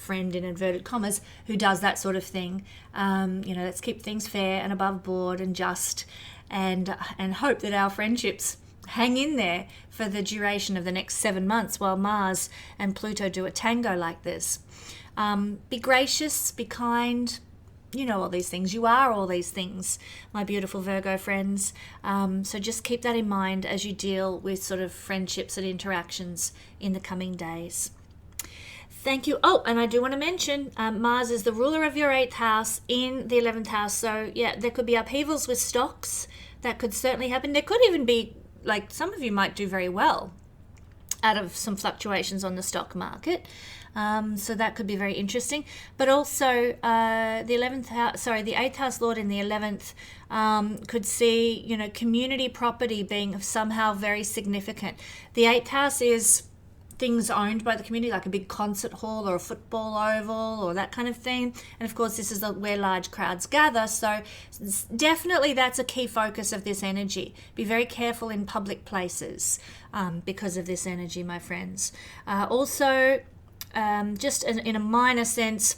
in inverted commas who does that sort of thing. Let's keep things fair and above board and just, and hope that our friendships hang in there for the duration of the next 7 months while Mars and Pluto do a tango like this. Be gracious, be kind. You know all these things. You are all these things, my beautiful Virgo friends. So just keep that in mind as you deal with sort of friendships and interactions in the coming days. Thank you. Oh, and I do want to mention Mars is the ruler of your 8th house in the 11th house. So yeah, there could be upheavals with stocks. That could certainly happen. There could even be, like, some of you might do very well out of some fluctuations on the stock market. So that could be very interesting. But also the 8th house lord in the 11th could see, community property being somehow very significant. The 8th house is things owned by the community, like a big concert hall or a football oval or that kind of thing. And of course, this is where large crowds gather. So definitely that's a key focus of this energy. Be very careful in public places because of this energy, my friends. Also, just in a minor sense,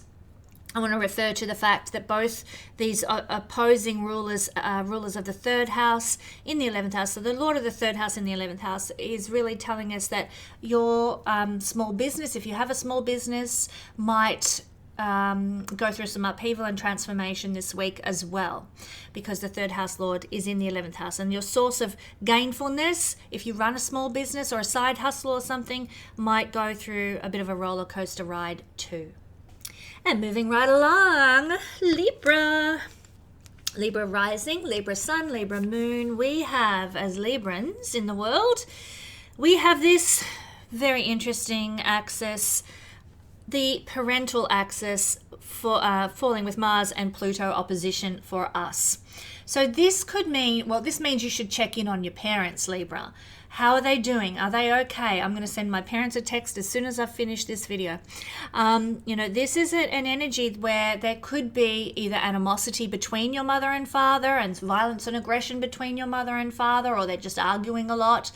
I want to refer to the fact that both these opposing rulers are rulers of the third house in the 11th house. So the Lord of the third house in the 11th house is really telling us that your small business, if you have a small business, might go through some upheaval and transformation this week as well, because the third house Lord is in the 11th house. And your source of gainfulness, if you run a small business or a side hustle or something, might go through a bit of a roller coaster ride too. And moving right along, Libra. Libra rising, Libra sun, Libra moon. We have, as Librans in the world, we have this very interesting axis, the parental axis for falling with Mars and Pluto opposition for us. So this could mean, well, this means you should check in on your parents, Libra. How are they doing? Are they okay? I'm going to send my parents a text as soon as I finish this video. This is an energy where there could be either animosity between your mother and father and violence and aggression between your mother and father, or they're just arguing a lot.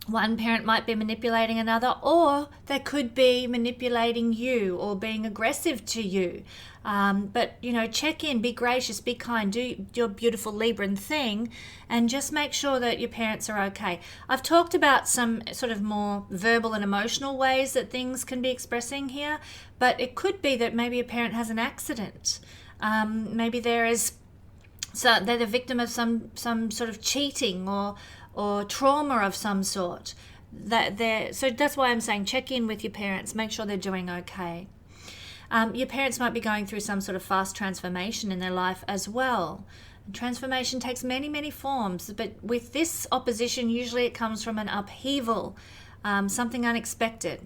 One parent might be manipulating another, or they could be manipulating you or being aggressive to you. But check in, be gracious, be kind, do your beautiful Libran thing, and just make sure that your parents are okay. I've talked about some sort of more verbal and emotional ways that things can be expressing here, but it could be that maybe a parent has an accident. Maybe they're the victim of some sort of cheating or trauma of some sort. So that's why I'm saying check in with your parents, make sure they're doing okay. Your parents might be going through some sort of fast transformation in their life as well. Transformation takes many, many forms, but with this opposition, usually it comes from an upheaval, something unexpected.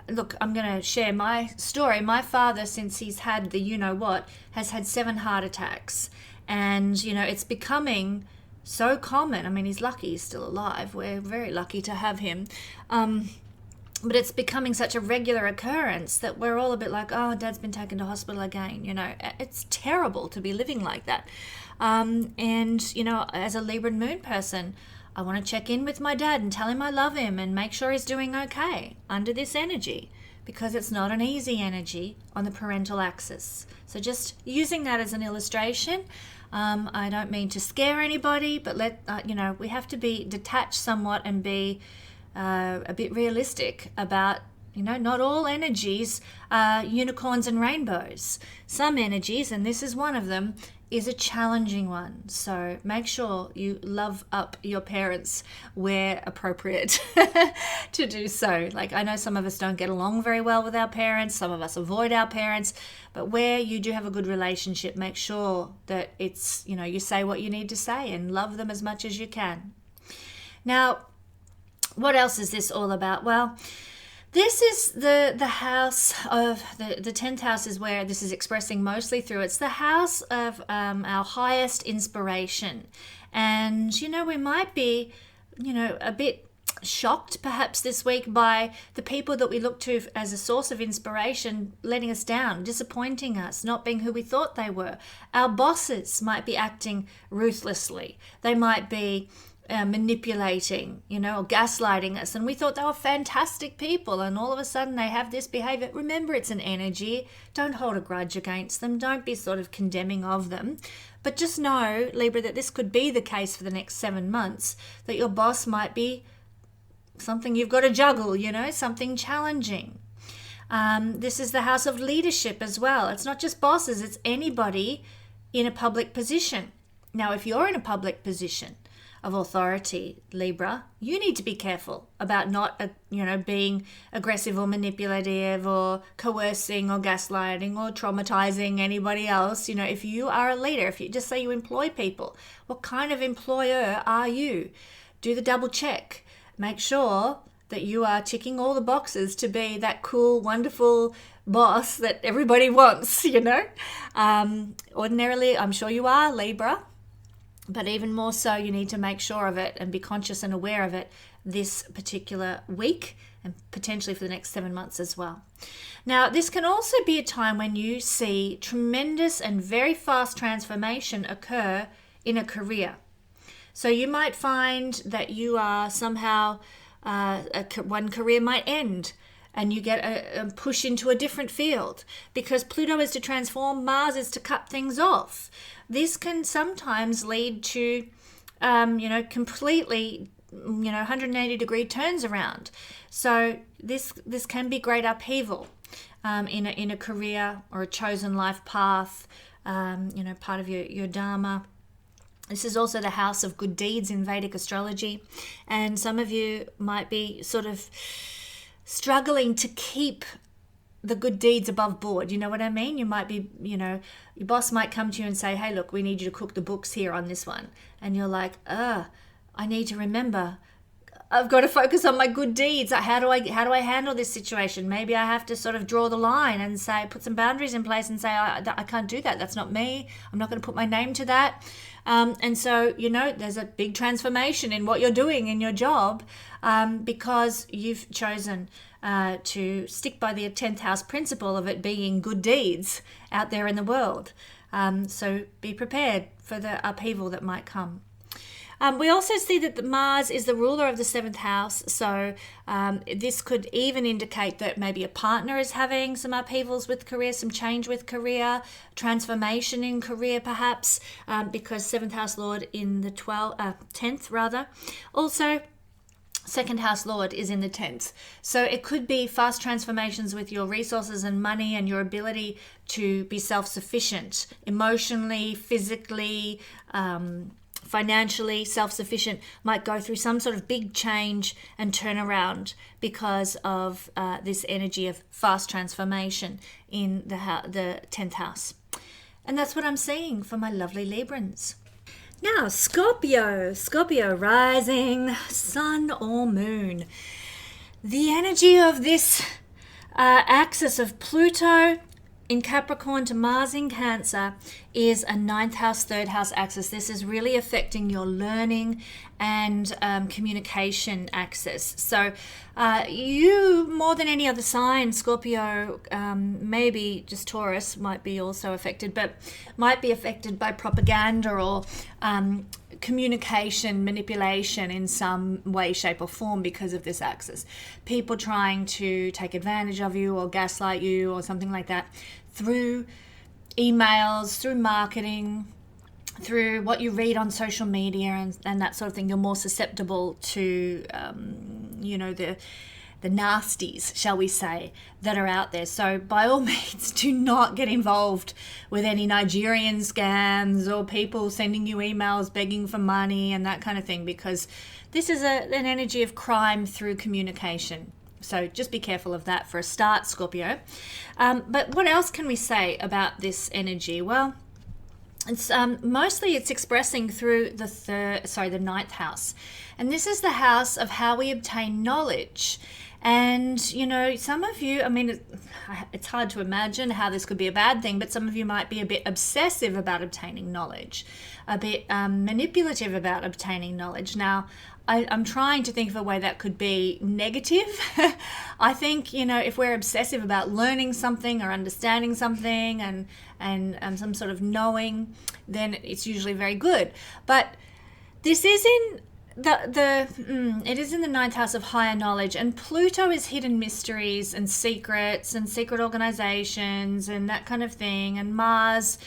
Look, I'm going to share my story. My father, since he's had the you-know-what, has had 7 heart attacks. And, it's becoming so common. I mean, he's lucky he's still alive. We're very lucky to have him. But it's becoming such a regular occurrence that we're all a bit like, oh, Dad's been taken to hospital again. It's terrible to be living like that. And, as a Libra moon person, I want to check in with my dad and tell him I love him and make sure he's doing okay under this energy, because it's not an easy energy on the parental axis. So just using that as an illustration. I don't mean to scare anybody, but we have to be detached somewhat and be a bit realistic about, not all energies are unicorns and rainbows. Some energies, and this is one of them, is a challenging one. So make sure you love up your parents where appropriate to do so. Like, I know some of us don't get along very well with our parents, some of us avoid our parents, but where you do have a good relationship, make sure that it's, you say what you need to say and love them as much as you can. Now, what else is this all about? Well, this is the house of, the 10th house is where this is expressing mostly through. It's the house of our highest inspiration. And, we might be, a bit shocked perhaps this week by the people that we look to as a source of inspiration letting us down, disappointing us, not being who we thought they were. Our bosses might be acting ruthlessly. They might be manipulating, or gaslighting us, and we thought they were fantastic people, and all of a sudden they have this behavior. Remember, it's an energy. Don't hold a grudge against them. Don't be sort of condemning of them, but just know, Libra, that this could be the case for the next 7 months, that your boss might be something you've got to juggle, something challenging. This is the house of leadership as well. It's not just bosses, it's anybody in a public position. Now, if you're in a public position of authority, Libra, you need to be careful about not, being aggressive or manipulative or coercing or gaslighting or traumatizing anybody else. If you are a leader, if you just say you employ people, what kind of employer are you? Do the double check. Make sure that you are ticking all the boxes to be that cool, wonderful boss that everybody wants, Ordinarily, I'm sure you are, Libra. But even more so, you need to make sure of it and be conscious and aware of it this particular week and potentially for the next 7 months as well. Now, this can also be a time when you see tremendous and very fast transformation occur in a career. So you might find that you are somehow, one career might end and you get a push into a different field, because Pluto is to transform, Mars is to cut things off. This can sometimes lead to, completely, 180-degree turns around. So this can be great upheaval in a career or a chosen life path, part of your dharma. This is also the house of good deeds in Vedic astrology, and some of you might be sort of struggling to keep the good deeds above board. You know what I mean? You might be, your boss might come to you and say, hey, look, we need you to cook the books here on this one. And you're like, I need to remember, I've got to focus on my good deeds. How do I handle this situation? Maybe I have to sort of draw the line and say, put some boundaries in place and say, I can't do that. That's not me. I'm not going to put my name to that. And so, there's a big transformation in what you're doing in your job, because you've chosen to stick by the 10th house principle of it being good deeds out there in the world. So be prepared for the upheaval that might come. We also see that Mars is the ruler of the 7th house, so this could even indicate that maybe a partner is having some upheavals with career, some change with career, transformation in career perhaps, because 7th house lord in the 10th rather. Also, 2nd house lord is in the 10th. So it could be fast transformations with your resources and money and your ability to be self-sufficient, emotionally, physically, financially self-sufficient, might go through some sort of big change and turnaround because of this energy of fast transformation in the 10th house. And that's what I'm seeing for my lovely Librans. Now, Scorpio rising, sun or moon. The energy of this axis of Pluto in Capricorn to Mars in Cancer is a 9th house, 3rd house axis. This is really affecting your learning and communication axis. So you, more than any other sign, Scorpio, maybe just Taurus might be also affected, but might be affected by propaganda or communication, manipulation in some way, shape or form because of this axis. People trying to take advantage of you or gaslight you or something like that through emails, through marketing, through what you read on social media and that sort of thing. You're more susceptible to, the nasties, shall we say, that are out there. So by all means, do not get involved with any Nigerian scams or people sending you emails begging for money and that kind of thing, because this is an energy of crime through communication. So just be careful of that for a start, Scorpio. But what else can we say about this energy? Well, it's mostly it's expressing through the 9th house. And this is the house of how we obtain knowledge. And, some of you, it's hard to imagine how this could be a bad thing, but some of you might be a bit obsessive about obtaining knowledge, a bit manipulative about obtaining knowledge. Now, I'm trying to think of a way that could be negative. I think, if we're obsessive about learning something or understanding something and some sort of knowing, then it's usually very good. But this is in it is in the 9th house of higher knowledge, and Pluto is hidden mysteries and secrets and secret organizations and that kind of thing, and Mars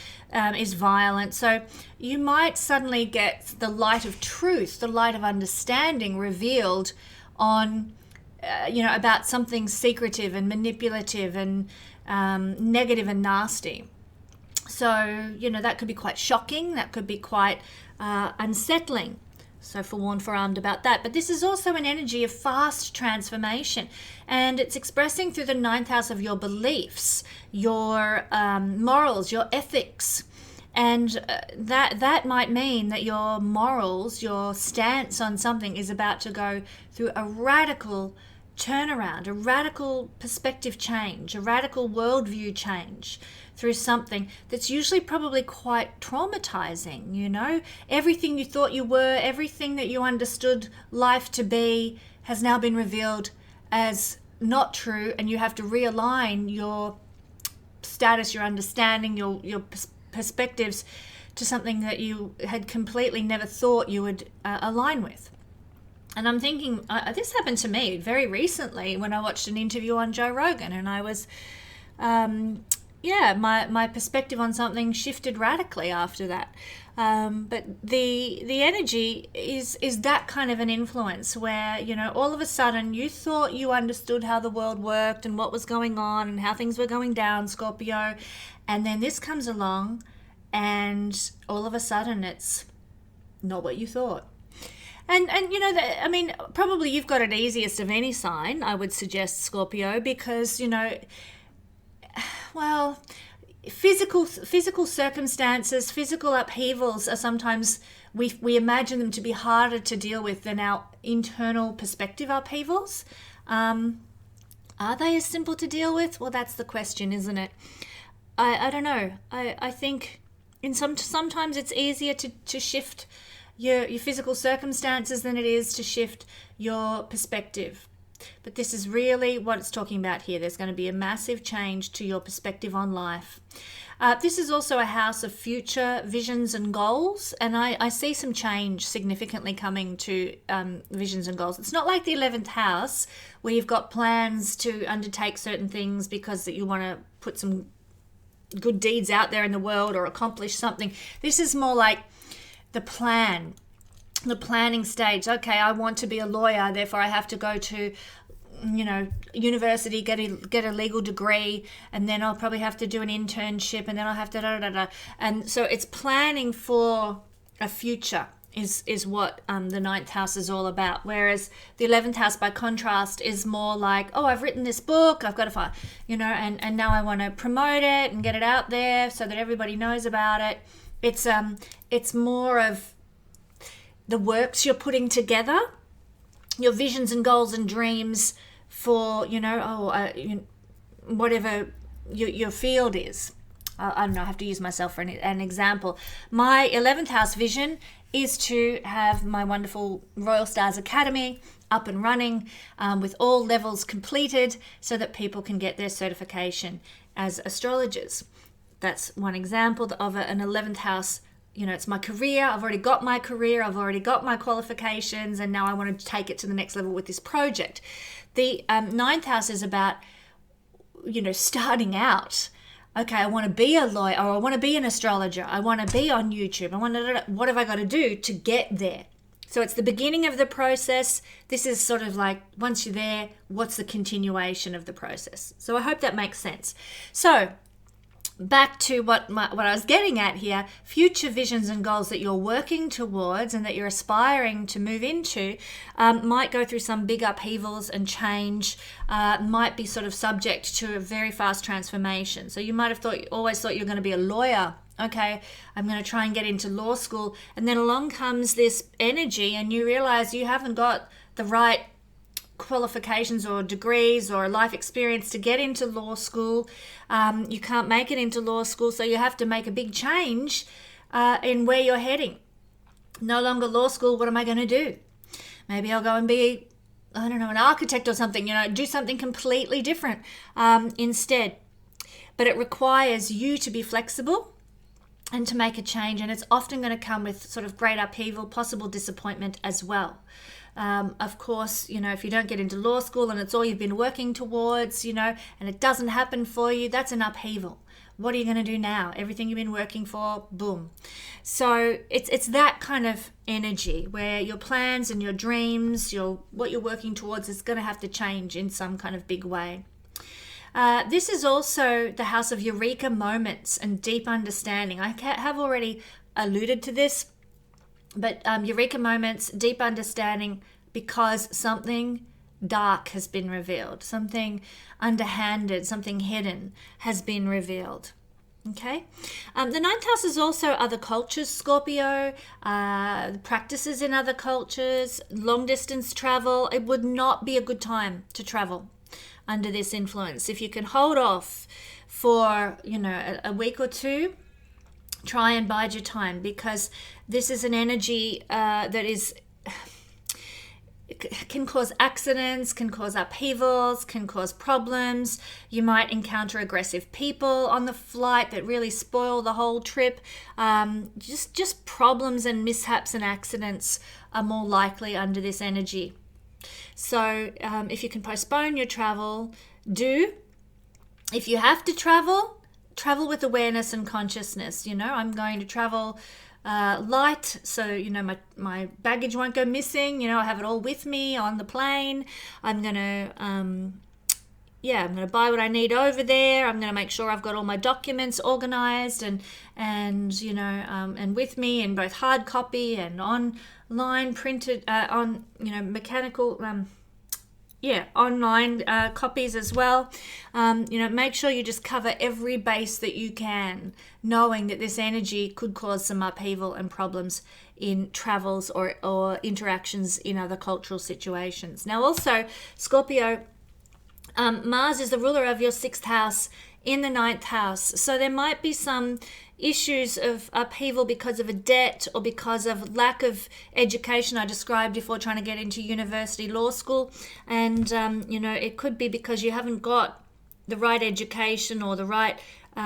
is violent. So you might suddenly get the light of truth, the light of understanding revealed on about something secretive and manipulative and negative and nasty. So that could be quite shocking, that could be quite unsettling. So forewarned, forearmed about that. But this is also an energy of fast transformation. And it's expressing through the 9th house of your beliefs, your morals, your ethics. And that might mean that your morals, your stance on something is about to go through a radical turnaround, a radical perspective change, a radical worldview change through something that's usually probably quite traumatizing. Everything you thought you were, everything that you understood life to be has now been revealed as not true, and you have to realign your status, your understanding, your perspectives to something that you had completely never thought you would align with. And I'm thinking, this happened to me very recently when I watched an interview on Joe Rogan, and I was, my perspective on something shifted radically after that. But the energy is that kind of an influence where, all of a sudden you thought you understood how the world worked and what was going on and how things were going down, Scorpio, and then this comes along and all of a sudden it's not what you thought. And probably you've got it easiest of any sign, I would suggest, Scorpio, because, physical circumstances, physical upheavals are sometimes, we imagine them to be harder to deal with than our internal perspective upheavals. Are they as simple to deal with? Well, that's the question, isn't it? I don't know. I think sometimes it's easier to shift your physical circumstances than it is to shift your perspective. But this is really what it's talking about here. There's going to be a massive change to your perspective on life. This is also a house of future visions and goals, and I see some change significantly coming to visions and goals. It's not like the 11th house where you've got plans to undertake certain things because that you want to put some good deeds out there in the world or accomplish something. This is more like the planning stage. Okay, I want to be a lawyer, therefore I have to go to, university, get a legal degree, and then I'll probably have to do an internship, and then I'll have to and so it's planning for a future is what the 9th house is all about. Whereas the 11th house, by contrast, is more like, oh, I've written this book, I've got to find, and now I want to promote it and get it out there so that everybody knows about it. It's more of the works you're putting together, your visions and goals and dreams for, whatever your field is. I don't know, I have to use myself for an example. My 11th house vision is to have my wonderful Royal Stars Academy up and running, with all levels completed so that people can get their certification as astrologers. That's one example of an 11th house. It's my career. I've already got my career. I've already got my qualifications, and now I want to take it to the next level with this project. The 9th house is about, starting out. Okay, I want to be a lawyer, or I want to be an astrologer. I want to be on YouTube. What have I got to do to get there? So it's the beginning of the process. This is sort of like, once you're there, what's the continuation of the process? So I hope that makes sense. So back to what I was getting at here, future visions and goals that you're working towards and that you're aspiring to move into might go through some big upheavals and change, might be sort of subject to a very fast transformation. So you might have always thought you're going to be a lawyer. Okay, I'm going to try and get into law school. And then along comes this energy and you realize you haven't got the right qualifications or degrees or life experience to get into law school. You can't make it into law school, so you have to make a big change in where you're heading. No longer law school, what am I going to do? Maybe I'll go and be, an architect or something, do something completely different instead. But it requires you to be flexible and to make a change, and it's often going to come with sort of great upheaval, possible disappointment as well. Of course, if you don't get into law school and it's all you've been working towards, and it doesn't happen for you, that's an upheaval. What are you going to do now? Everything you've been working for, boom. So it's that kind of energy where your plans and your dreams, what you're working towards is going to have to change in some kind of big way. This is also the house of eureka moments and deep understanding. I have already alluded to this, but eureka moments, deep understanding, because something dark has been revealed, something underhanded, something hidden has been revealed. Okay, the 9th house is also other cultures, Scorpio, practices in other cultures, long distance travel. It would not be a good time to travel under this influence. If you can hold off for a week or two, try and bide your time, because this is an energy that can cause accidents, can cause upheavals, can cause problems. You might encounter aggressive people on the flight that really spoil the whole trip. Just problems and mishaps and accidents are more likely under this energy. So if you can postpone your travel, do. If you have to travel with awareness and consciousness. I'm going to travel light, so my baggage won't go missing. I have it all with me on the plane. I'm gonna buy what I need over there. I'm gonna make sure I've got all my documents organized and with me in both hard copy and online printed on mechanical online copies as well. Make sure you just cover every base that you can, knowing that this energy could cause some upheaval and problems in travels or interactions in other cultural situations. Now also, Scorpio, Mars is the ruler of your 6th house in the 9th house. So there might be some issues of upheaval because of a debt or because of lack of education I described before, trying to get into university, law school. And, it could be because you haven't got the right education or the right,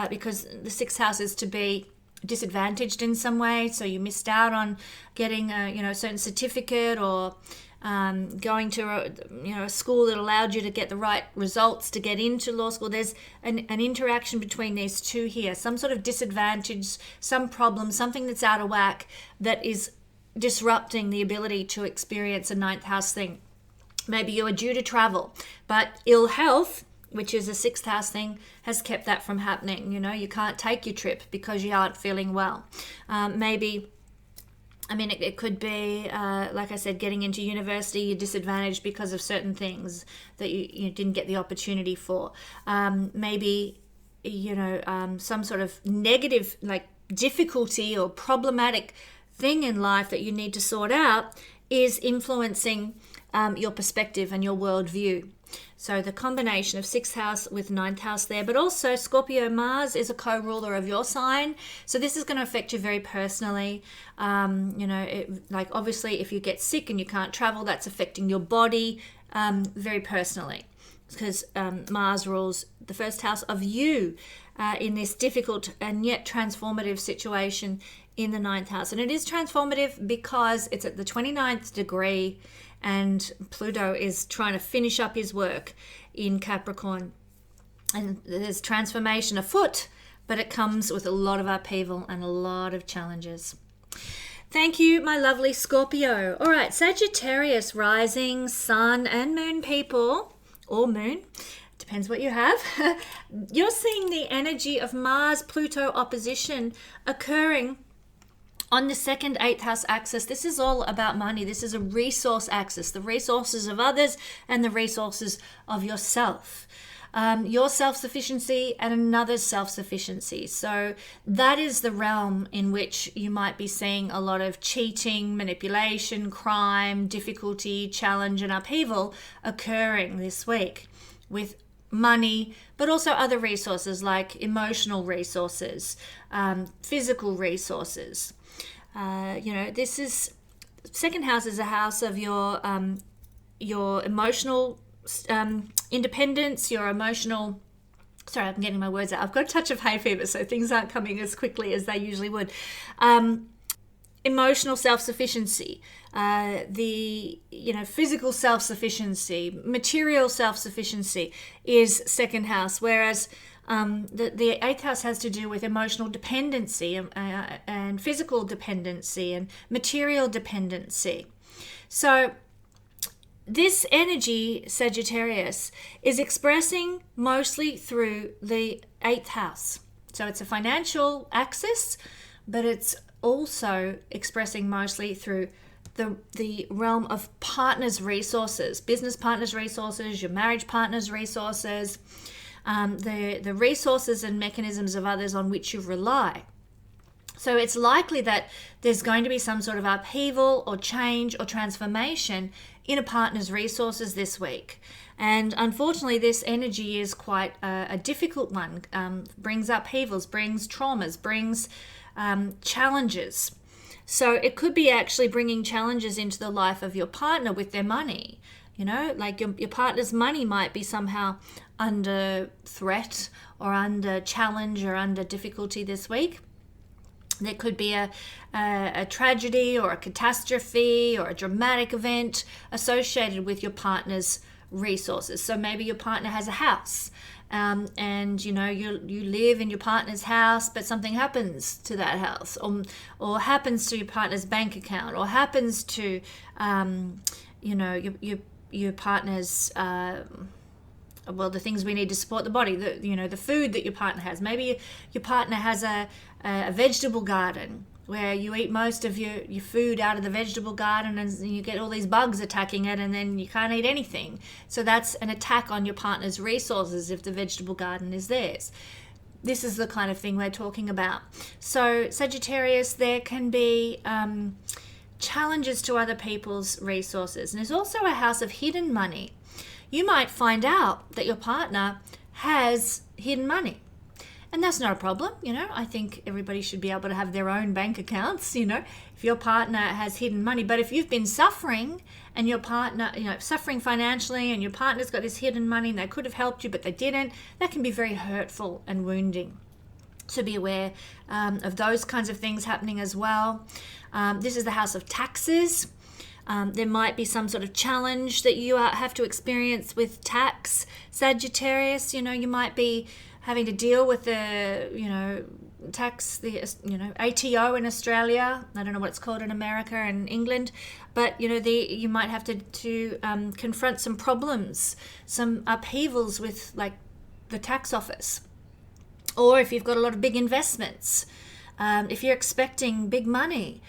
because the 6th house is to be disadvantaged in some way. So you missed out on getting a certain certificate or going to a school that allowed you to get the right results to get into law school. There's an interaction between these two here, some sort of disadvantage, some problem, something that's out of whack that is disrupting the ability to experience a 9th house thing. Maybe you are due to travel, but ill health, which is a 6th house thing, has kept that from happening. You can't take your trip because you aren't feeling well. It could be, like I said, getting into university, you're disadvantaged because of certain things that you didn't get the opportunity for. Maybe, some sort of negative, like difficulty or problematic thing in life that you need to sort out is influencing your perspective and your worldview. So the combination of 6th house with 9th house there, but also Scorpio Mars is a co-ruler of your sign. So this is going to affect you very personally. Obviously if you get sick and you can't travel, that's affecting your body very personally, because Mars rules the 1st house of you in this difficult and yet transformative situation in the 9th house. And it is transformative because it's at the 29th degree and Pluto is trying to finish up his work in Capricorn. And there's transformation afoot, but it comes with a lot of upheaval and a lot of challenges. Thank you, my lovely Scorpio. All right, Sagittarius, rising, sun and moon people, or moon, depends what you have. You're seeing the energy of Mars-Pluto opposition occurring on the 2nd 8th house axis. This is all about money. This is a resource axis, the resources of others and the resources of yourself. Your self-sufficiency and another's self-sufficiency. So that is the realm in which you might be seeing a lot of cheating, manipulation, crime, difficulty, challenge and upheaval occurring this week with money, but also other resources like emotional resources, physical resources. This is, 2nd house is a house of your emotional independence, your emotional, sorry, I'm getting my words out. I've got a touch of hay fever, so things aren't coming as quickly as they usually would. Emotional self-sufficiency, the physical self-sufficiency, material self-sufficiency is 2nd house, whereas the 8th house has to do with emotional dependency and physical dependency and material dependency. So this energy, Sagittarius, is expressing mostly through the 8th house. So it's a financial axis, but it's also expressing mostly through the realm of partners' resources, business partners' resources, your marriage partner's resources, the resources and mechanisms of others on which you rely. So it's likely that there's going to be some sort of upheaval or change or transformation in a partner's resources this week. And unfortunately, this energy is quite a difficult one, brings upheavals, brings traumas, brings challenges. So it could be actually bringing challenges into the life of your partner with their money. Like your partner's money might be somehow under threat or under challenge or under difficulty this week. There could be a tragedy or a catastrophe or a dramatic event associated with your partner's resources. So maybe your partner has a house, and you live in your partner's house, but something happens to that house, or happens to your partner's bank account, or happens to your partner's the things we need to support the body, the food that your partner has. Maybe your partner has a vegetable garden where you eat most of your food out of the vegetable garden, and you get all these bugs attacking it, and then you can't eat anything. So that's an attack on your partner's resources if the vegetable garden is theirs. This is the kind of thing we're talking about. So Sagittarius, there can be challenges to other people's resources. And there's also a house of hidden money. You might find out that your partner has hidden money. And that's not a problem, I think everybody should be able to have their own bank accounts, if your partner has hidden money. But if you've been suffering and your partner, suffering financially, and your partner's got this hidden money and they could have helped you, but they didn't, that can be very hurtful and wounding. So be aware of those kinds of things happening as well. This is the house of taxes. There might be some sort of challenge that you have to experience with tax, Sagittarius. You might be having to deal with the, tax, ATO in Australia. I don't know what it's called in America and England, but, you might have to confront some problems, some upheavals with, like, the tax office. Or if you've got a lot of big investments, if you're expecting big money.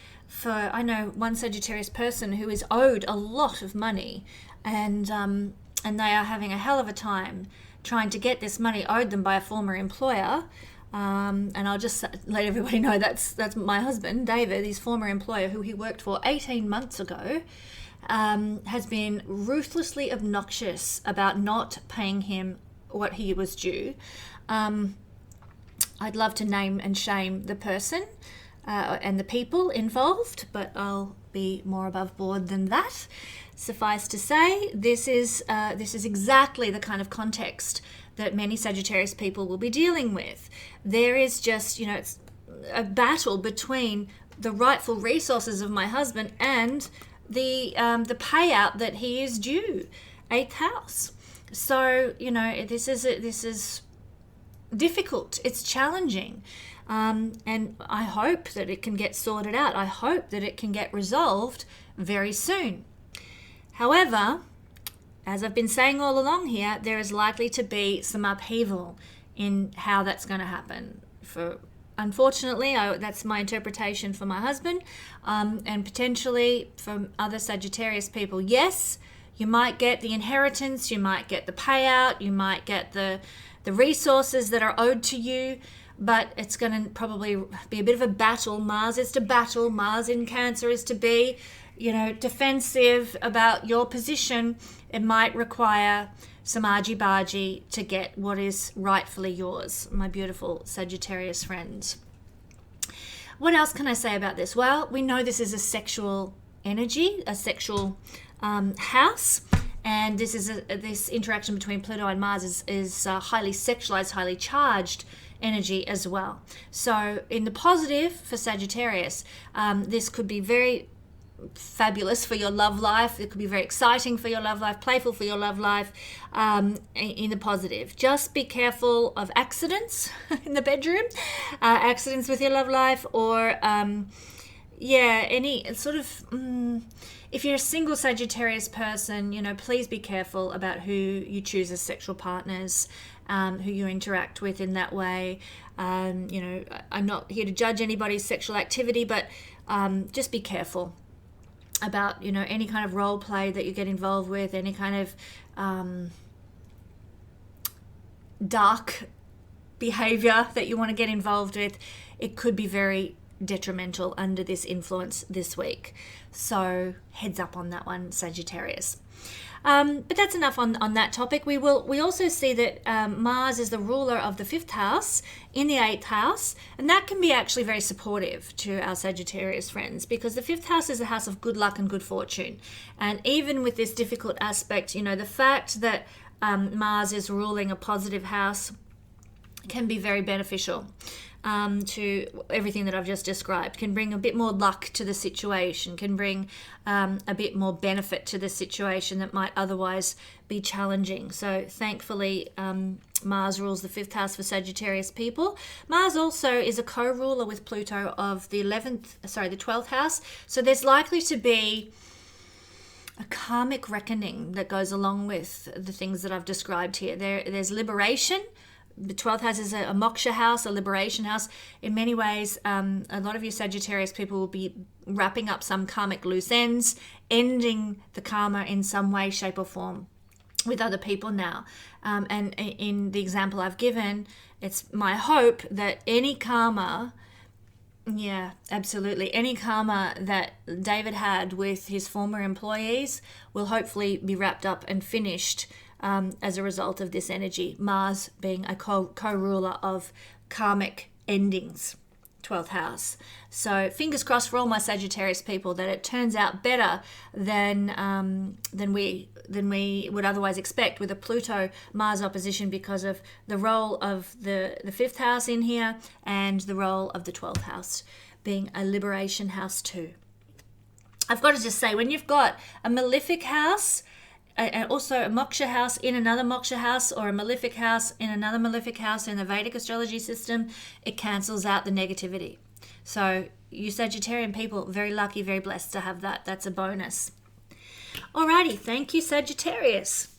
I know one Sagittarius person who is owed a lot of money, and they are having a hell of a time trying to get this money owed them by a former employer. And I'll just let everybody know that's my husband, David, his former employer, who he worked for 18 months ago, has been ruthlessly obnoxious about not paying him what he was due. I'd love to name and shame the person and the people involved, but I'll be more above board than that. Suffice to say, this is exactly the kind of context that many Sagittarius people will be dealing with. There is just, it's a battle between the rightful resources of my husband and the payout that he is due, 8th house. So, this is difficult. It's challenging. And I hope that it can get sorted out. I hope that it can get resolved very soon. However, as I've been saying all along here, there is likely to be some upheaval in how that's going to happen. Unfortunately, that's my interpretation for my husband, and potentially from other Sagittarius people. Yes, you might get the inheritance, you might get the payout, you might get the resources that are owed to you, but it's going to probably be a bit of a battle. Mars is to battle. Mars in Cancer is to be, defensive about your position. It might require some argy-bargy to get what is rightfully yours, my beautiful Sagittarius friends. What else can I say about this? Well, we know this is a sexual energy, a sexual house. And this interaction between Pluto and Mars is highly sexualized, highly charged energy as well. So in the positive for Sagittarius, this could be very fabulous for your love life. It could be very exciting for your love life, playful for your love life, in the positive. Just be careful of accidents in the bedroom, accidents with your love life, or any sort of... if you're a single Sagittarius person, please be careful about who you choose as sexual partners, who you interact with in that way. I'm not here to judge anybody's sexual activity, but just be careful about, any kind of role play that you get involved with, any kind of dark behavior that you want to get involved with. It could be very detrimental under this influence this week. So heads up on that one, Sagittarius. But that's enough on that topic. We also see that Mars is the ruler of the 5th house in the 8th house, and that can be actually very supportive to our Sagittarius friends, because the 5th house is a house of good luck and good fortune. And even with this difficult aspect, the fact that Mars is ruling a positive house can be very beneficial. to everything that I've just described, can bring a bit more luck to the situation, can bring a bit more benefit to the situation that might otherwise be challenging. So thankfully, Mars rules the 5th house for Sagittarius people. Mars also is a co-ruler with Pluto of the 12th house. So there's likely to be a karmic reckoning that goes along with the things that I've described here. There's liberation. The 12th house is a moksha house, a liberation house. In many ways, a lot of you Sagittarius people will be wrapping up some karmic loose ends, ending the karma in some way, shape or form with other people now. And in the example I've given, it's my hope that any karma, yeah, absolutely, any karma that David had with his former employees will hopefully be wrapped up and finished as a result of this energy. Mars being a co-ruler of karmic endings, 12th house. So fingers crossed for all my Sagittarius people that it turns out better than we would otherwise expect with a Pluto Mars opposition, because of the role of the 5th house in here and the role of the 12th house being a liberation house too. I've got to just say, when you've got a malefic house, also a moksha house in another moksha house, or a malefic house in another malefic house in the Vedic astrology system, it cancels out the negativity. So you Sagittarian people, very lucky, very blessed to have that. That's a bonus. Alrighty, thank you Sagittarius.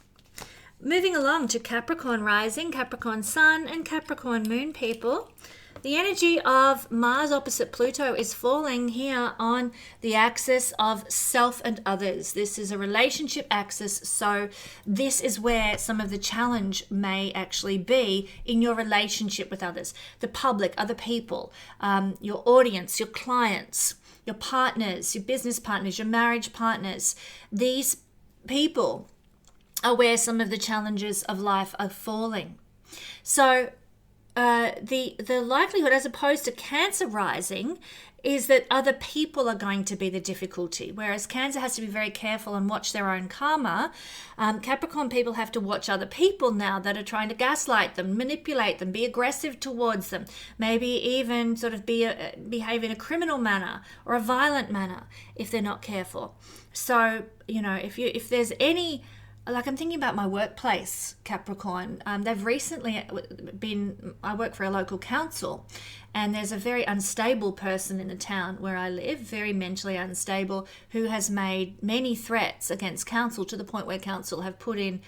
Moving along to Capricorn rising, Capricorn sun and Capricorn moon people. The energy of Mars opposite Pluto is falling here on the axis of self and others. This is a relationship axis, so this is where some of the challenge may actually be in your relationship with others. The public, other people, your audience, your clients, your partners, your business partners, your marriage partners. These people are where some of the challenges of life are falling. So the likelihood, as opposed to Cancer rising, is that other people are going to be the difficulty, whereas Cancer has to be very careful and watch their own karma. Capricorn people have to watch other people now that are trying to gaslight them, manipulate them, be aggressive towards them, maybe even sort of behave in a criminal manner or a violent manner if they're not careful. So, if there's any, like, I'm thinking about my workplace, Capricorn. They've recently I work for a local council, and there's a very unstable person in the town where I live, very mentally unstable, who has made many threats against council, to the point where council have put in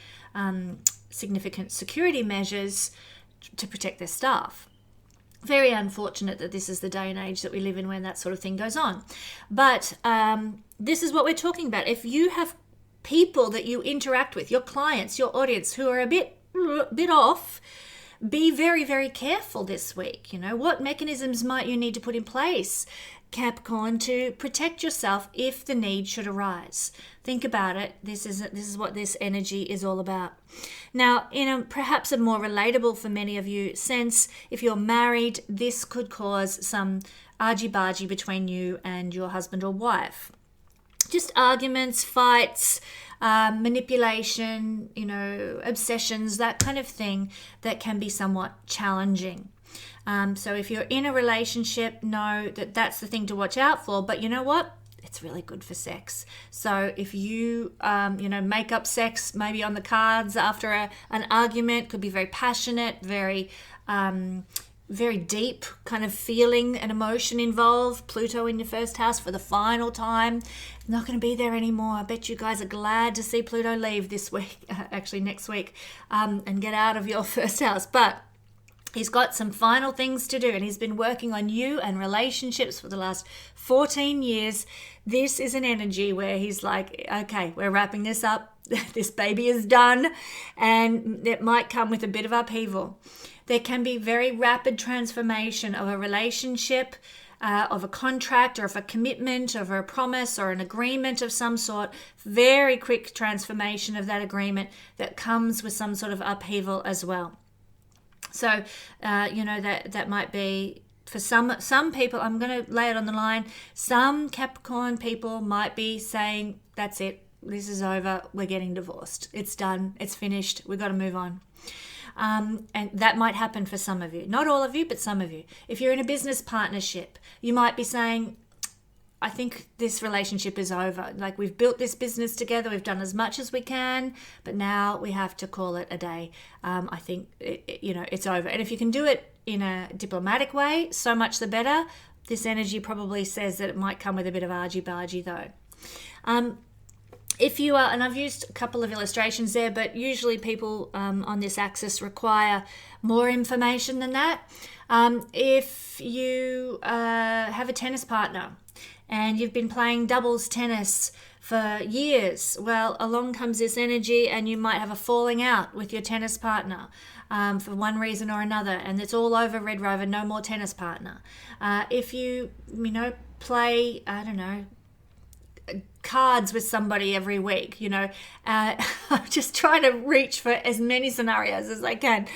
significant security measures to protect their staff. Very unfortunate that this is the day and age that we live in when that sort of thing goes on. But this is what we're talking about. If you have people that you interact with, your clients, your audience, who are a bit off, be very, very careful this week. What mechanisms might you need to put in place, Capricorn, to protect yourself if the need should arise? Think about it. This is what this energy is all about. Now, in perhaps a more relatable for many of you sense, if you're married, this could cause some argy-bargy between you and your husband or wife. Just arguments, fights, manipulation, obsessions, that kind of thing that can be somewhat challenging. So if you're in a relationship, know that that's the thing to watch out for. But you know what? It's really good for sex. So if you, make up sex maybe on the cards after an argument, could be very passionate, very deep kind of feeling and emotion involved. Pluto in your first house for the final time. Not going to be there anymore. I bet you guys are glad to see Pluto leave this week, actually next week, and get out of your first house. But he's got some final things to do, and he's been working on you and relationships for the last 14 years. This is an energy where he's like, okay, we're wrapping this up. This baby is done, and it might come with a bit of upheaval. There can be very rapid transformation of a relationship, of a contract, or of a commitment, of a promise or an agreement of some sort. Very quick transformation of that agreement that comes with some sort of upheaval as well. So, that might be, for some people, I'm going to lay it on the line. Some Capricorn people might be saying, that's it, this is over, we're getting divorced. It's done, it's finished, we've got to move on. And that might happen for some of you. Not all of you, but some of you. If you're in a business partnership, you might be saying, I think this relationship is over. Like, we've built this business together, we've done as much as we can, but now we have to call it a day. I think, it's over. And if you can do it in a diplomatic way, so much the better. This energy probably says that it might come with a bit of argy-bargy though. If you are, and I've used a couple of illustrations there, but usually people on this axis require more information than that. If you have a tennis partner and you've been playing doubles tennis for years, well, along comes this energy and you might have a falling out with your tennis partner for one reason or another, and it's all over, Red Rover, no more tennis partner. If you play, I don't know, cards with somebody every week, I'm just trying to reach for as many scenarios as I can,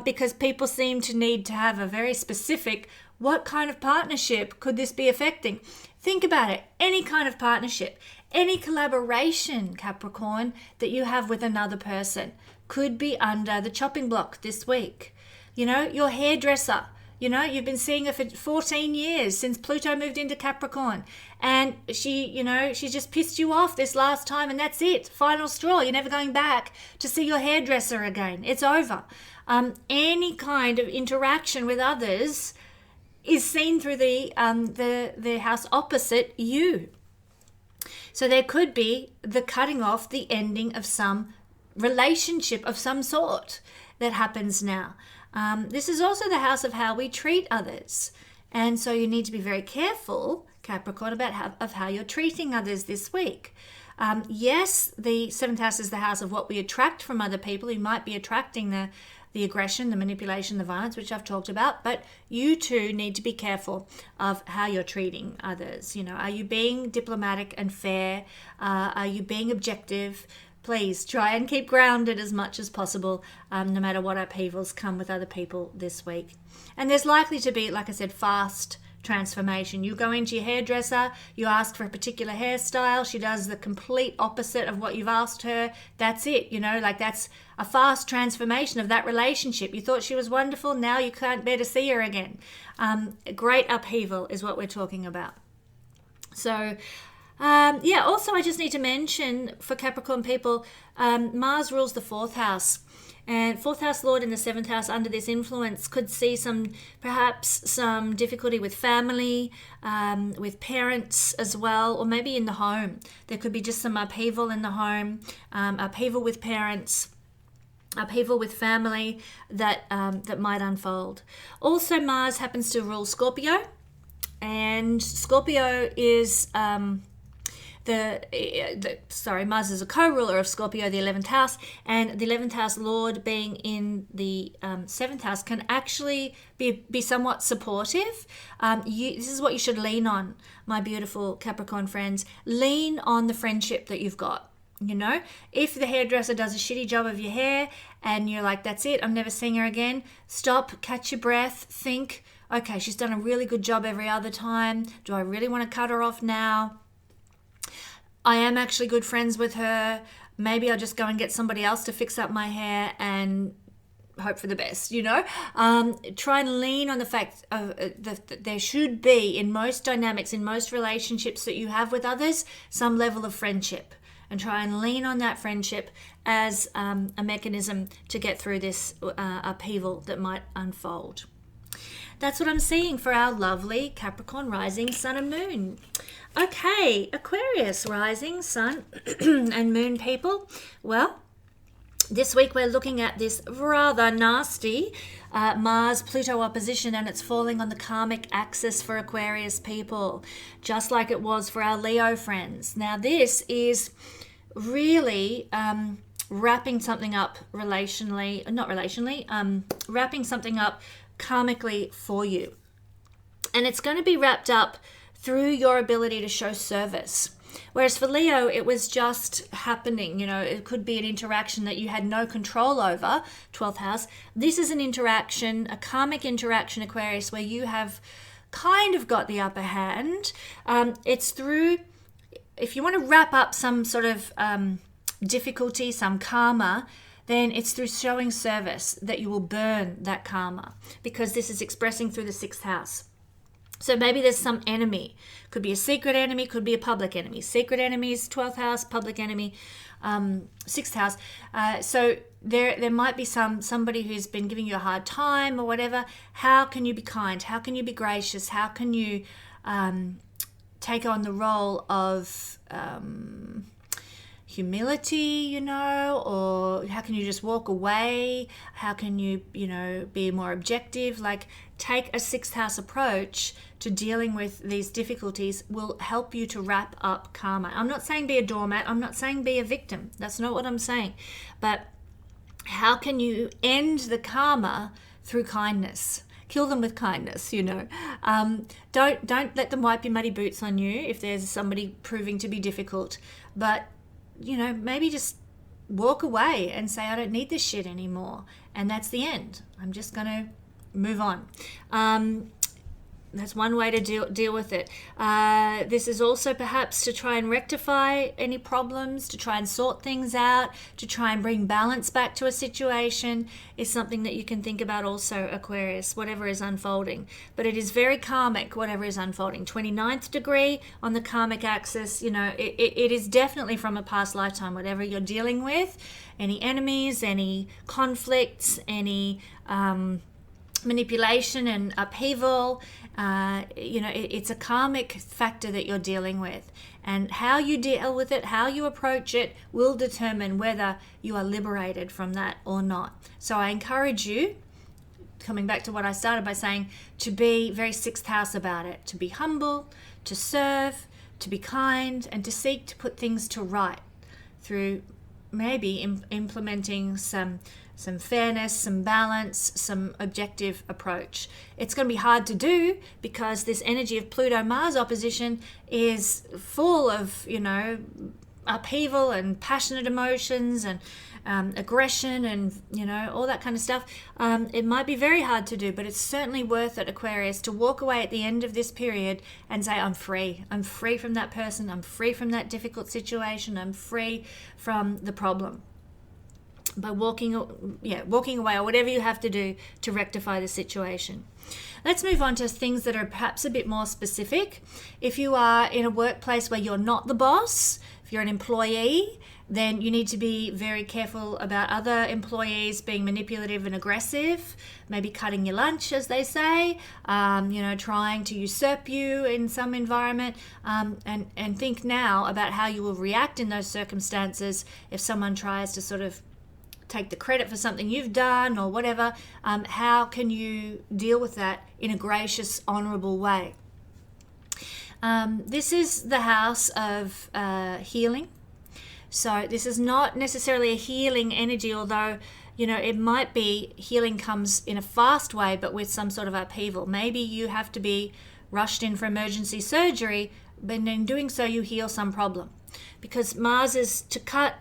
because people seem to need to have a very specific, what kind of partnership could this be affecting? Think about it. Any kind of partnership, any collaboration, Capricorn, that you have with another person could be under the chopping block this week. Your hairdresser, you've been seeing her for 14 years since Pluto moved into Capricorn, and she just pissed you off this last time, and that's it. Final straw. You're never going back to see your hairdresser again. It's over. Any kind of interaction with others is seen through the house opposite you. So there could be the cutting off, the ending of some relationship of some sort that happens now. This is also the house of how we treat others. And so you need to be very careful, Capricorn, about how you're treating others this week. Yes, the 7th house is the house of what we attract from other people. You might be attracting the aggression, the manipulation, the violence, which I've talked about, but you too need to be careful of how you're treating others. Are you being diplomatic and fair? Are you being objective? Please try and keep grounded as much as possible, no matter what upheavals come with other people this week. And there's likely to be, like I said, fast transformation. You go into your hairdresser, you ask for a particular hairstyle, she does the complete opposite of what you've asked her. That's it, that's a fast transformation of that relationship. You thought she was wonderful, now you can't bear to see her again. A great upheaval is what we're talking about. So also I just need to mention for Capricorn people, Mars rules the 4th house. And 4th house lord in the 7th house under this influence could see perhaps some difficulty with family, with parents as well, or maybe in the home. There could be just some upheaval in the home, upheaval with parents, upheaval with family that might unfold. Also, Mars happens to rule Scorpio, and Scorpio is Mars is a co-ruler of Scorpio, the 11th house, and the 11th house lord being in the 7th house can actually be somewhat supportive. This is what you should lean on, my beautiful Capricorn friends. Lean on the friendship that you've got. If the hairdresser does a shitty job of your hair and you're like, that's it, I'm never seeing her again, stop, catch your breath, think, okay, she's done a really good job every other time. Do I really want to cut her off now? I am actually good friends with her. Maybe I'll just go and get somebody else to fix up my hair and hope for the best, Try and lean on the fact that there should be, in most dynamics, in most relationships that you have with others, some level of friendship. And try and lean on that friendship as a mechanism to get through this upheaval that might unfold. That's what I'm seeing for our lovely Capricorn rising, sun and moon. Okay, Aquarius rising, sun and moon people. Well, this week we're looking at this rather nasty Mars-Pluto opposition, and it's falling on the karmic axis for Aquarius people, just like it was for our Leo friends. Now this is really wrapping something up wrapping something up karmically for you. And it's going to be wrapped up through your ability to show service. Whereas for Leo, it was just happening. It could be an interaction that you had no control over, 12th house. This is an interaction, a karmic interaction, Aquarius, where you have kind of got the upper hand. It's through, if you want to wrap up some sort of difficulty, some karma, then it's through showing service that you will burn that karma, because this is expressing through the 6th house. So maybe there's some enemy. Could be a secret enemy, could be a public enemy. Secret enemies, 12th house, public enemy, 6th house. So there might be somebody who's been giving you a hard time or whatever. How can you be kind? How can you be gracious? How can you take on the role of humility, or how can you just walk away? How can you, be more objective? Like, take a 6th house approach to dealing with these difficulties will help you to wrap up karma. I'm not saying be a doormat. I'm not saying be a victim. That's not what I'm saying. But how can you end the karma through kindness? Kill them with kindness, Don't let them wipe your muddy boots on you if there's somebody proving to be difficult. But maybe just walk away and say, I don't need this shit anymore. And that's the end. I'm just going to move on. That's one way to deal with it. This is also perhaps to try and rectify any problems, to try and sort things out, to try and bring balance back to a situation is something that you can think about also, Aquarius, whatever is unfolding. But it is very karmic, whatever is unfolding. 29th degree on the karmic axis, it is definitely from a past lifetime, whatever you're dealing with, any enemies, any conflicts, any manipulation and upheaval. It's a karmic factor that you're dealing with, and how you deal with it, how you approach it, will determine whether you are liberated from that or not. So I encourage you, coming back to what I started by saying, to be very 6th house about it, to be humble, to serve, to be kind, and to seek to put things to right through maybe implementing some fairness, some balance, some objective approach. It's going to be hard to do because this energy of Pluto-Mars opposition is full of, upheaval and passionate emotions and aggression and, all that kind of stuff. It might be very hard to do, but it's certainly worth it, Aquarius, to walk away at the end of this period and say, I'm free. I'm free from that person. I'm free from that difficult situation. I'm free from the problem. By walking away, or whatever you have to do to rectify the situation. Let's move on to things that are perhaps a bit more specific. If you are in a workplace where you're not the boss, if you're an employee, then you need to be very careful about other employees being manipulative and aggressive, maybe cutting your lunch, as they say, trying to usurp you in some environment, and think now about how you will react in those circumstances if someone tries to sort of take the credit for something you've done or whatever. How can you deal with that in a gracious, honorable way? This is the house of healing. So this is not necessarily a healing energy, although, it might be healing comes in a fast way, but with some sort of upheaval. Maybe you have to be rushed in for emergency surgery, but in doing so, you heal some problem. Because Mars is to cut,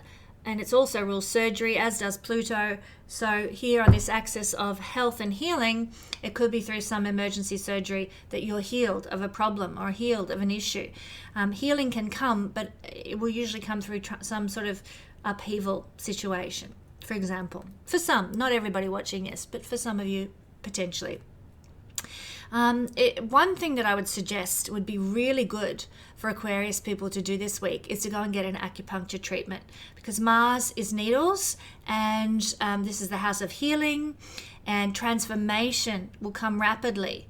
and it's also rules surgery, as does Pluto. So here on this axis of health and healing, it could be through some emergency surgery that you're healed of a problem or healed of an issue. Healing can come, but it will usually come through some sort of upheaval situation, for example. For some, not everybody watching this, but for some of you, potentially. One thing that I would suggest would be really good for Aquarius people to do this week is to go and get an acupuncture treatment, because Mars is needles, and this is the house of healing, and transformation will come rapidly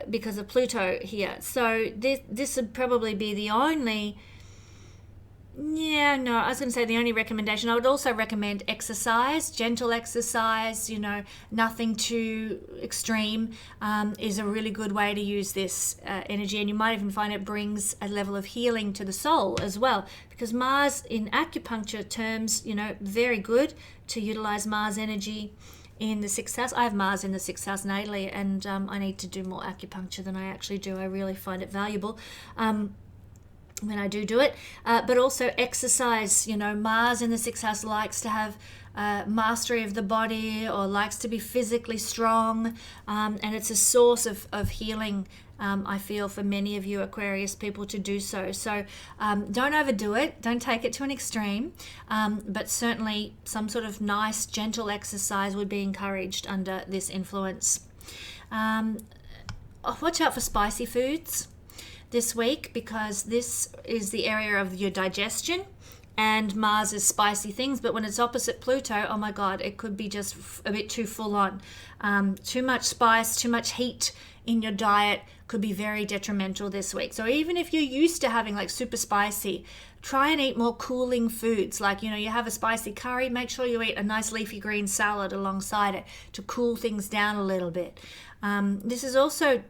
because of Pluto here. So this would probably be the only... I was going to say the only recommendation. I would also recommend exercise, gentle exercise, nothing too extreme, is a really good way to use this energy. And you might even find it brings a level of healing to the soul as well, because Mars in acupuncture terms, very good to utilize Mars energy in the 6th house. I have Mars in the 6th house natally, and I need to do more acupuncture than I actually do. I really find it valuable. When I do it, but also exercise. Mars in the 6th house likes to have mastery of the body or likes to be physically strong, and it's a source of healing, I feel, for many of you Aquarius people to do so. So don't overdo it, don't take it to an extreme, but certainly some sort of nice, gentle exercise would be encouraged under this influence. Watch out for spicy foods this week, because this is the area of your digestion, and Mars is spicy things, but when it's opposite Pluto, oh my God, it could be just a bit too full on. Too much spice, too much heat in your diet could be very detrimental this week. So even if you're used to having like super spicy, try and eat more cooling foods. Like, you have a spicy curry, make sure you eat a nice leafy green salad alongside it to cool things down a little bit. This is also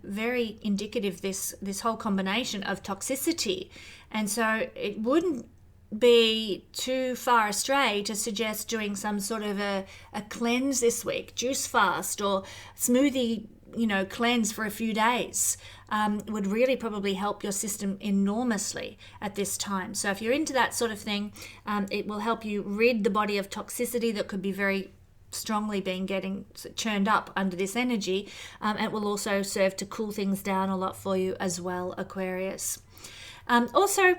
very indicative, this whole combination of toxicity. And so it wouldn't be too far astray to suggest doing some sort of a cleanse this week, juice fast or smoothie, cleanse for a few days. Would really probably help your system enormously at this time. So if you're into that sort of thing, it will help you rid the body of toxicity that could be very strongly getting churned up under this energy. It will also serve to cool things down a lot for you as well, Aquarius. Also,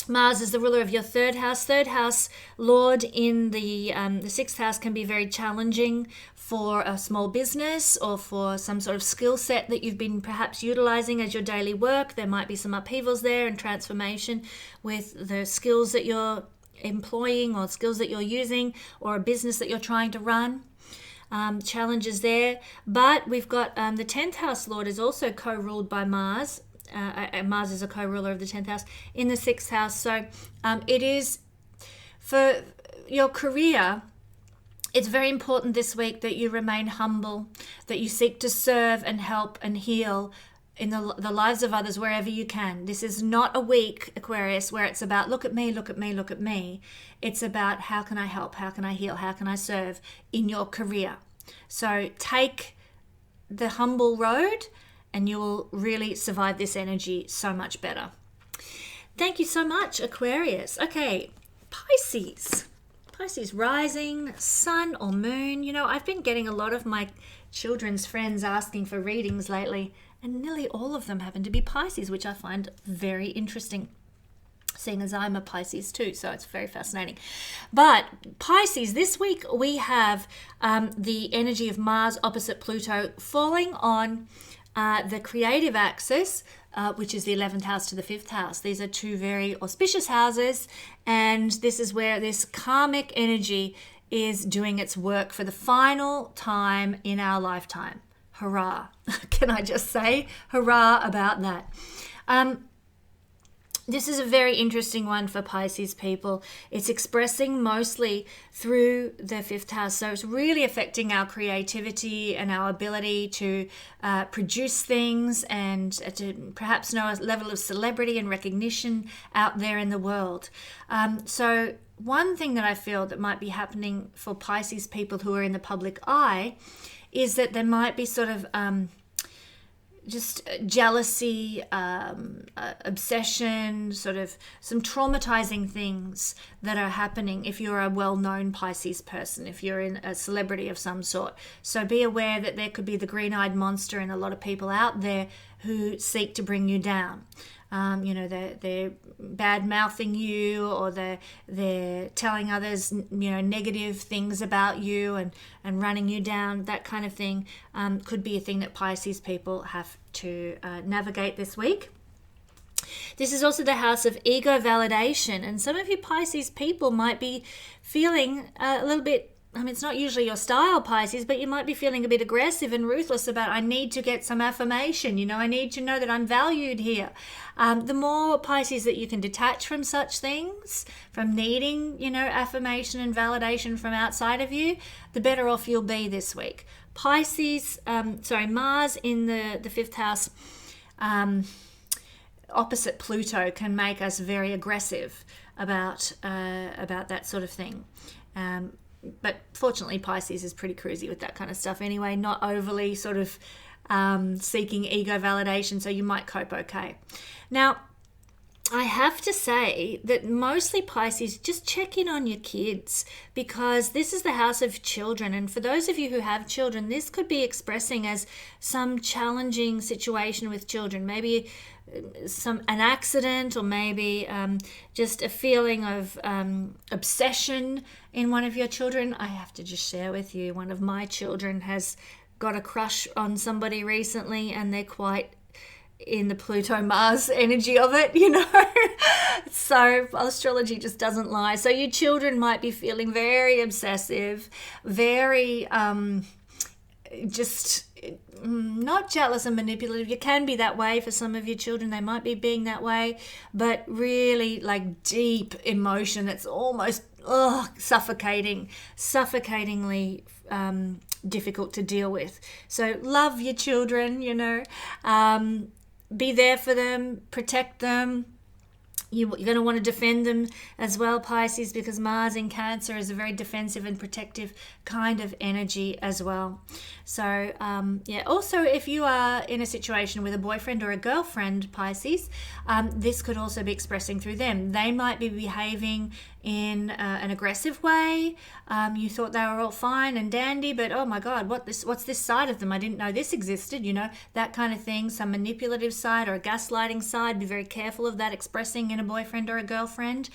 Mars is the ruler of your third house. Third house lord in the sixth house can be very challenging for a small business or for some sort of skill set that you've been perhaps utilizing as your daily work. There might be some upheavals there and transformation with the skills that you're employing or skills that you're using, or a business that you're trying to run. Challenges there. But we've got the 10th house lord is also co-ruled by Mars. Mars is a co-ruler of the 10th house in the 6th house. So it is for your career, it's very important this week that you remain humble, that you seek to serve and help and heal in the lives of others wherever you can. This is not a week, Aquarius, where it's about look at me, look at me, look at me. It's about how can I help, how can I heal, how can I serve in your career. So take the humble road and you will really survive this energy so much better. Thank you so much, Aquarius. Okay, Pisces. Pisces rising, sun or moon. I've been getting a lot of my children's friends asking for readings lately, and nearly all of them happen to be Pisces, which I find very interesting, seeing as I'm a Pisces too, so it's very fascinating. But Pisces, this week we have the energy of Mars opposite Pluto falling on the creative axis, which is the 11th house to the 5th house. These are two very auspicious houses, and this is where this karmic energy is doing its work for the final time in our lifetime. Hurrah. Can I just say hurrah about that? This is a very interesting one for Pisces people. It's expressing mostly through the 5th house. So it's really affecting our creativity and our ability to produce things and to perhaps know a level of celebrity and recognition out there in the world. So one thing that I feel that might be happening for Pisces people who are in the public eye is that there might be sort of just jealousy, obsession, sort of some traumatizing things that are happening if you're a well-known Pisces person, if you're in a celebrity of some sort. So be aware that there could be the green-eyed monster in a lot of people out there who seek to bring you down. They're bad-mouthing you, or they're telling others, negative things about you and running you down. That kind of thing could be a thing that Pisces people have to navigate this week. This is also the house of ego validation, and some of you Pisces people might be feeling a little bit, it's not usually your style, Pisces, but you might be feeling a bit aggressive and ruthless about, I need to get some affirmation, I need to know that I'm valued here. The more, Pisces, that you can detach from such things, from needing, affirmation and validation from outside of you, the better off you'll be this week. Mars in the 5th house, opposite Pluto, can make us very aggressive about that sort of thing. But fortunately, Pisces is pretty cruisy with that kind of stuff anyway, not overly sort of seeking ego validation, so you might cope okay. Now, I have to say that mostly Pisces, just check in on your kids, because this is the house of children. And for those of you who have children, this could be expressing as some challenging situation with children. Maybe an accident, or maybe just a feeling of obsession in one of your children. I have to just share with you, one of my children has got a crush on somebody recently, and they're quite in the Pluto Mars energy of it, you know. So astrology just doesn't lie. So your children might be feeling very obsessive, very just not jealous and manipulative. You can be that way for some of your children. They might be being that way, but really like deep emotion that's almost suffocatingly difficult to deal with. So love your children, you know. Be there for them, protect them. You're going to want to defend them as well, Pisces, because Mars in Cancer is a very defensive and protective kind of energy as well. So, also if you are in a situation with a boyfriend or a girlfriend, Pisces, this could also be expressing through them. They might be behaving in an aggressive way. You thought they were all fine and dandy, but oh my God, what's this side of them? I didn't know this existed, you know, that kind of thing. Some manipulative side or a gaslighting side. Be very careful of that expressing in a boyfriend or a girlfriend.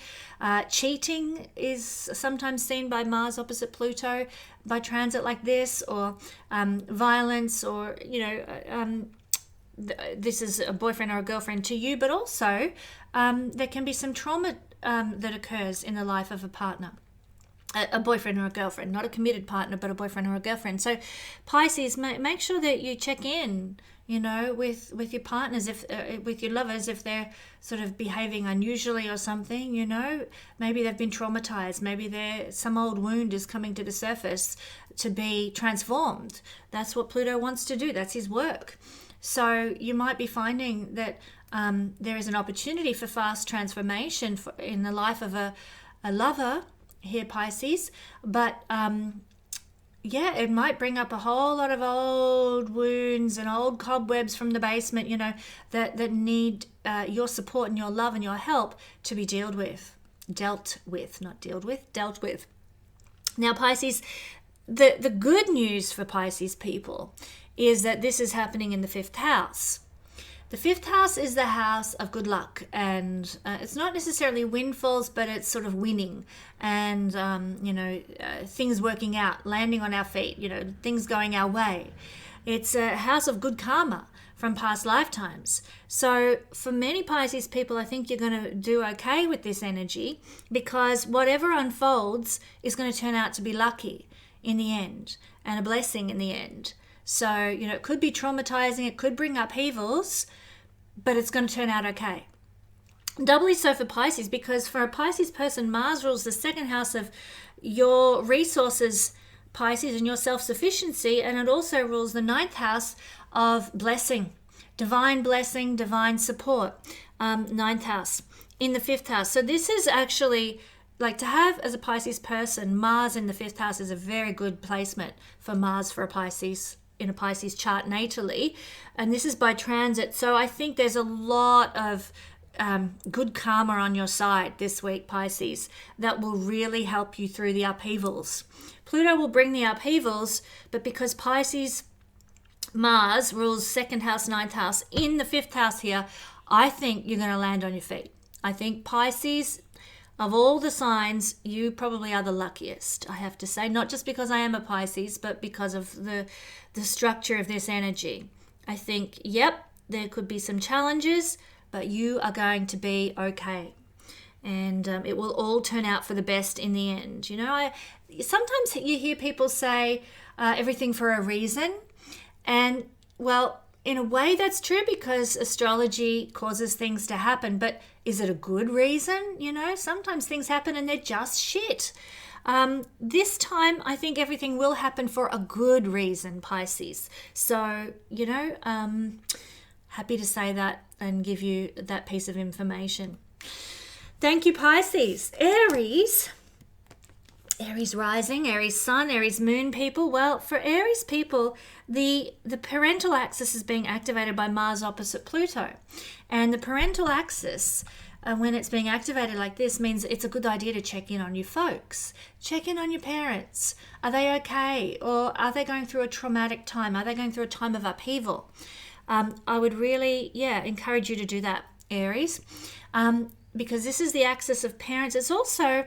Cheating is sometimes seen by Mars opposite Pluto by transit like this, or violence, or, you know, this is a boyfriend or a girlfriend to you, but also there can be some trauma that occurs in the life of a partner, a boyfriend or a girlfriend, not a committed partner, but a boyfriend or a girlfriend. So Pisces, make sure that you check in, you know, with your partners, if with your lovers, if they're sort of behaving unusually or something, you know. Maybe they've been traumatized, maybe some old wound is coming to the surface to be transformed. That's what Pluto wants to do. That's his work. So you might be finding that there is an opportunity for fast transformation in the life of a lover here, Pisces. But it might bring up a whole lot of old wounds and old cobwebs from the basement, you know, that need your support and your love and your help to be dealt with. Now, Pisces, the good news for Pisces people is that this is happening in the 5th house. The 5th house is the house of good luck, and it's not necessarily windfalls, but it's sort of winning and, things working out, landing on our feet, you know, things going our way. It's a house of good karma from past lifetimes. So for many Pisces people, I think you're going to do okay with this energy, because whatever unfolds is going to turn out to be lucky in the end and a blessing in the end. So, you know, it could be traumatizing, it could bring upheavals, but it's going to turn out okay. Doubly so for Pisces, because for a Pisces person, Mars rules the 2nd house of your resources, Pisces, and your self-sufficiency, and it also rules the 9th house of blessing, divine support, 9th house in the 5th house. So this is actually, like, to have as a Pisces person, Mars in the 5th house is a very good placement for Mars for a Pisces, in a Pisces chart natally, and this is by transit. So I think there's a lot of good karma on your side this week, Pisces, that will really help you through the upheavals. Pluto will bring the upheavals, but because Pisces Mars rules 2nd house, 9th house in the 5th house here, I think you're going to land on your feet. I think Pisces, of all the signs, you probably are the luckiest, I have to say. Not just because I am a Pisces, but because of the structure of this energy. I think, there could be some challenges, but you are going to be okay. And it will all turn out for the best in the end. You know, sometimes you hear people say everything for a reason. And, well, in a way that's true, because astrology causes things to happen, but is it a good reason? You know, sometimes things happen and they're just shit. This time, I think everything will happen for a good reason, Pisces. So, you know, happy to say that and give you that piece of information. Thank you, Pisces. Aries rising, Aries sun, Aries moon people. Well, for Aries people, the parental axis is being activated by Mars opposite Pluto. And the parental axis when it's being activated like this, means it's a good idea to check in on your folks. Check in on your parents. Are they okay? Or are they going through a traumatic time? Are they going through a time of upheaval? I would really, encourage you to do that, Aries, because this is the axis of parents. It's also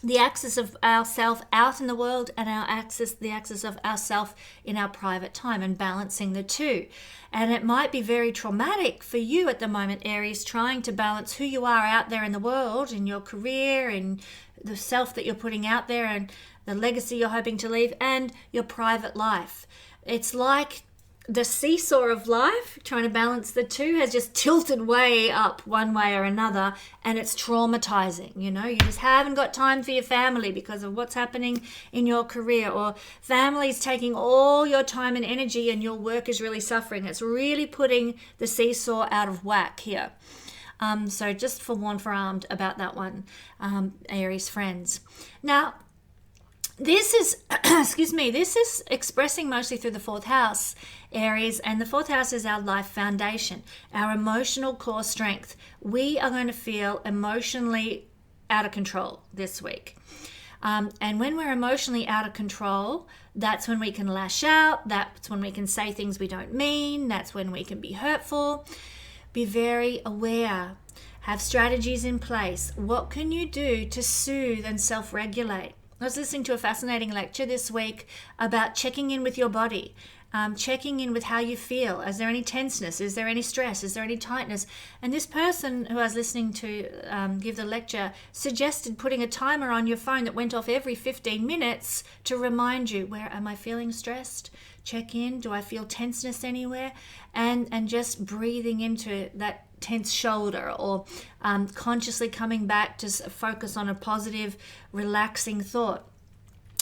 the axis of ourself out in the world, and the axis of ourself in our private time, and balancing the two. And it might be very traumatic for you at the moment, Aries, trying to balance who you are out there in the world, in your career, and the self that you're putting out there, and the legacy you're hoping to leave, and your private life. It's like the seesaw of life, trying to balance the two, has just tilted way up one way or another, and it's traumatizing. You just haven't got time for your family because of what's happening in your career, or family's taking all your time and energy and your work is really suffering. It's really putting the seesaw out of whack here. So just forewarned about that one, Aries friends. Now, this is, this is expressing mostly through the fourth house, Aries, and the fourth house is our life foundation, our emotional core strength. We are going to feel emotionally out of control this week. And when we're emotionally out of control, that's when we can lash out. That's when we can say things we don't mean. That's when we can be hurtful. Be very aware. Have strategies in place. What can you do to soothe and self-regulate? I was listening to a fascinating lecture this week about checking in with your body, checking in with how you feel. Is there any tenseness? Is there any stress? Is there any tightness? And this person who I was listening to give the lecture suggested putting a timer on your phone that went off every 15 minutes to remind you, where am I feeling stressed? Check in. Do I feel tenseness anywhere? And just breathing into that tense shoulder, or consciously coming back to focus on a positive, relaxing thought.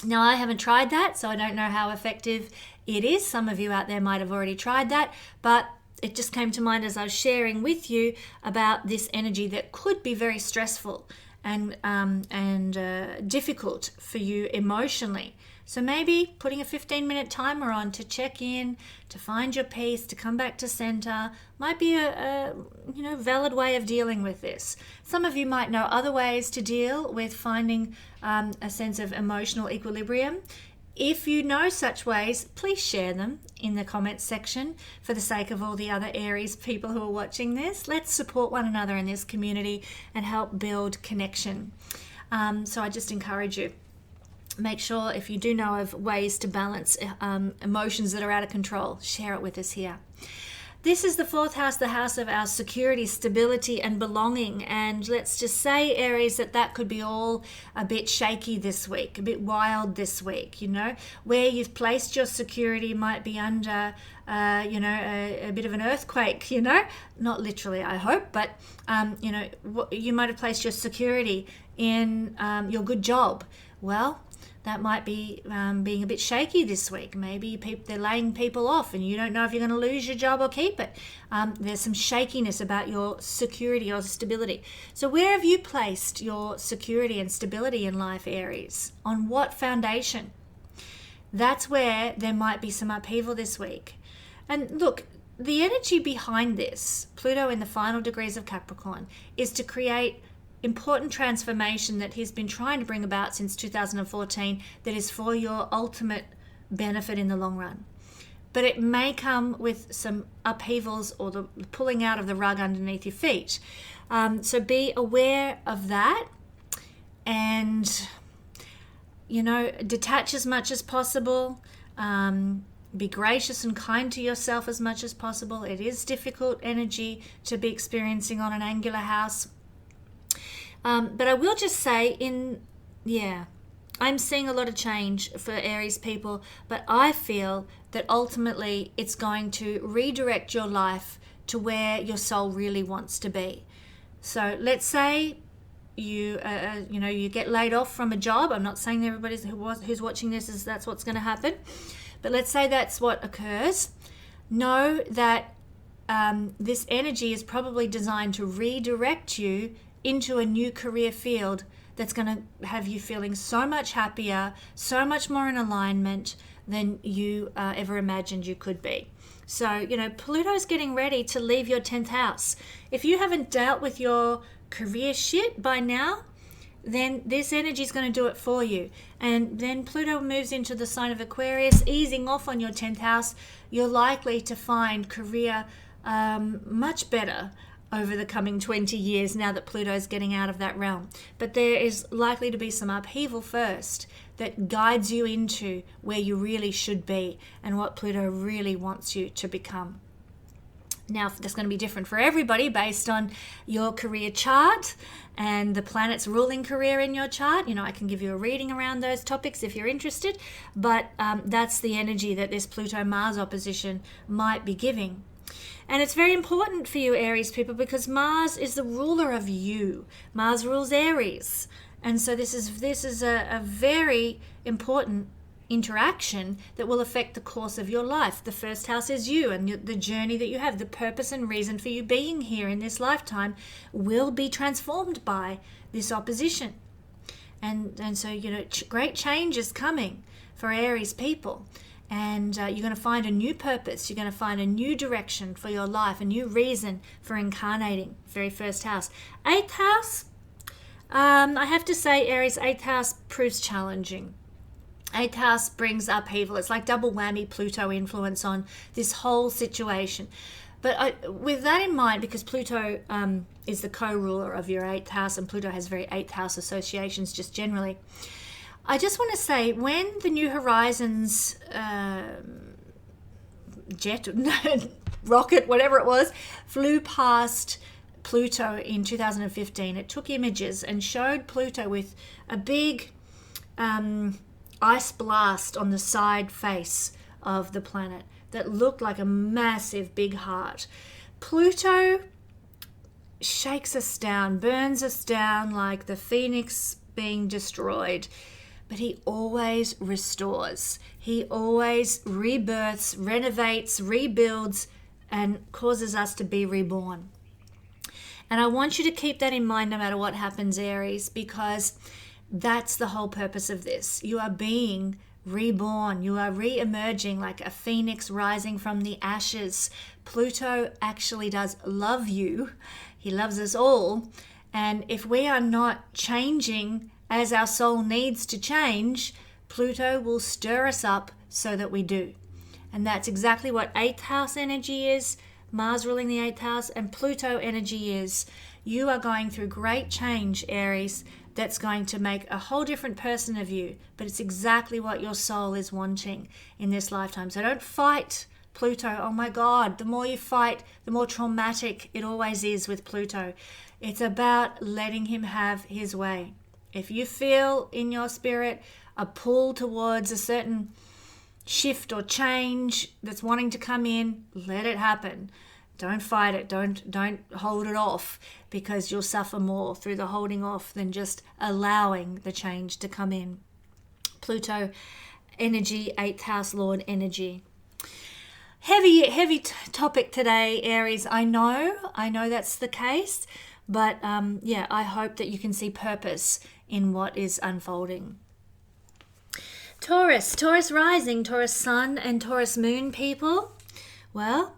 Now, I haven't tried that, so I don't know how effective it is. Some of you out there might have already tried that, but it just came to mind as I was sharing with you about this energy that could be very stressful and difficult for you emotionally. So maybe putting a 15-minute timer on to check in, to find your peace, to come back to center might be a valid way of dealing with this. Some of you might know other ways to deal with finding a sense of emotional equilibrium. If you know such ways, please share them in the comments section for the sake of all the other Aries people who are watching this. Let's support one another in this community and help build connection. So I just encourage you. Make sure, if you do know of ways to balance emotions that are out of control, share it with us here. This is the fourth house, the house of our security, stability, and belonging. And let's just say, Aries, that could be all a bit shaky this week, a bit wild this week, Where you've placed your security might be under, a bit of an earthquake, Not literally, I hope, but, you might have placed your security in your good job. Well, that might be being a bit shaky this week. Maybe they're laying people off and you don't know if you're going to lose your job or keep it. There's some shakiness about your security or stability. So where have you placed your security and stability in life, Aries? On what foundation? That's where there might be some upheaval this week. And look, the energy behind this, Pluto in the final degrees of Capricorn, is to create important transformation that he's been trying to bring about since 2014 that is for your ultimate benefit in the long run. But it may come with some upheavals or the pulling out of the rug underneath your feet. So be aware of that and, detach as much as possible. Be gracious and kind to yourself as much as possible. It is difficult energy to be experiencing on an angular house. But I will just say I'm seeing a lot of change for Aries people, but I feel that ultimately it's going to redirect your life to where your soul really wants to be. So let's say you get laid off from a job. I'm not saying everybody who's watching this is that's what's going to happen, but let's say that's what occurs. Know that this energy is probably designed to redirect you into a new career field that's going to have you feeling so much happier, so much more in alignment than you ever imagined you could be. So, Pluto's getting ready to leave your 10th house. If you haven't dealt with your career shit by now, then this energy is going to do it for you. And then Pluto moves into the sign of Aquarius, easing off on your 10th house. You're likely to find career much better over the coming 20 years now that Pluto's getting out of that realm. But there is likely to be some upheaval first that guides you into where you really should be and what Pluto really wants you to become. Now, that's going to be different for everybody based on your career chart and the planets ruling career in your chart. I can give you a reading around those topics if you're interested, but that's the energy that this Pluto-Mars opposition might be giving. And it's very important for you, Aries people, because Mars is the ruler of you. Mars rules Aries. And so this is a very important interaction that will affect the course of your life. The first house is you, and the journey that you have, the purpose and reason for you being here in this lifetime will be transformed by this opposition. And so, great change is coming for Aries people. And you're going to find a new purpose. You're going to find a new direction for your life, a new reason for incarnating. Very first house. 8th house, I have to say, Aries, 8th house proves challenging. 8th house brings upheaval. It's like double whammy Pluto influence on this whole situation. But with that in mind, because Pluto is the co-ruler of your 8th house, and Pluto has very 8th house associations just generally, I just want to say, when the New Horizons rocket, whatever it was, flew past Pluto in 2015, it took images and showed Pluto with a big ice blast on the side face of the planet that looked like a massive big heart. Pluto shakes us down, burns us down like the phoenix being destroyed. But he always restores. He always rebirths, renovates, rebuilds, and causes us to be reborn. And I want you to keep that in mind no matter what happens, Aries, because that's the whole purpose of this. You are being reborn. You are re-emerging like a phoenix rising from the ashes. Pluto actually does love you. He loves us all. And if we are not changing as our soul needs to change, Pluto will stir us up so that we do. And that's exactly what 8th house energy is, Mars ruling the 8th house, and Pluto energy is. You are going through great change, Aries, that's going to make a whole different person of you, but it's exactly what your soul is wanting in this lifetime. So don't fight Pluto. Oh my God, the more you fight, the more traumatic it always is with Pluto. It's about letting him have his way. If you feel in your spirit a pull towards a certain shift or change that's wanting to come in, let it happen. Don't fight it. Don't hold it off, because you'll suffer more through the holding off than just allowing the change to come in. Pluto energy, 8th house Lord energy. Heavy topic today, Aries. I know that's the case, but I hope that you can see purpose in what is unfolding. Taurus rising, Taurus sun, and Taurus moon people. Well,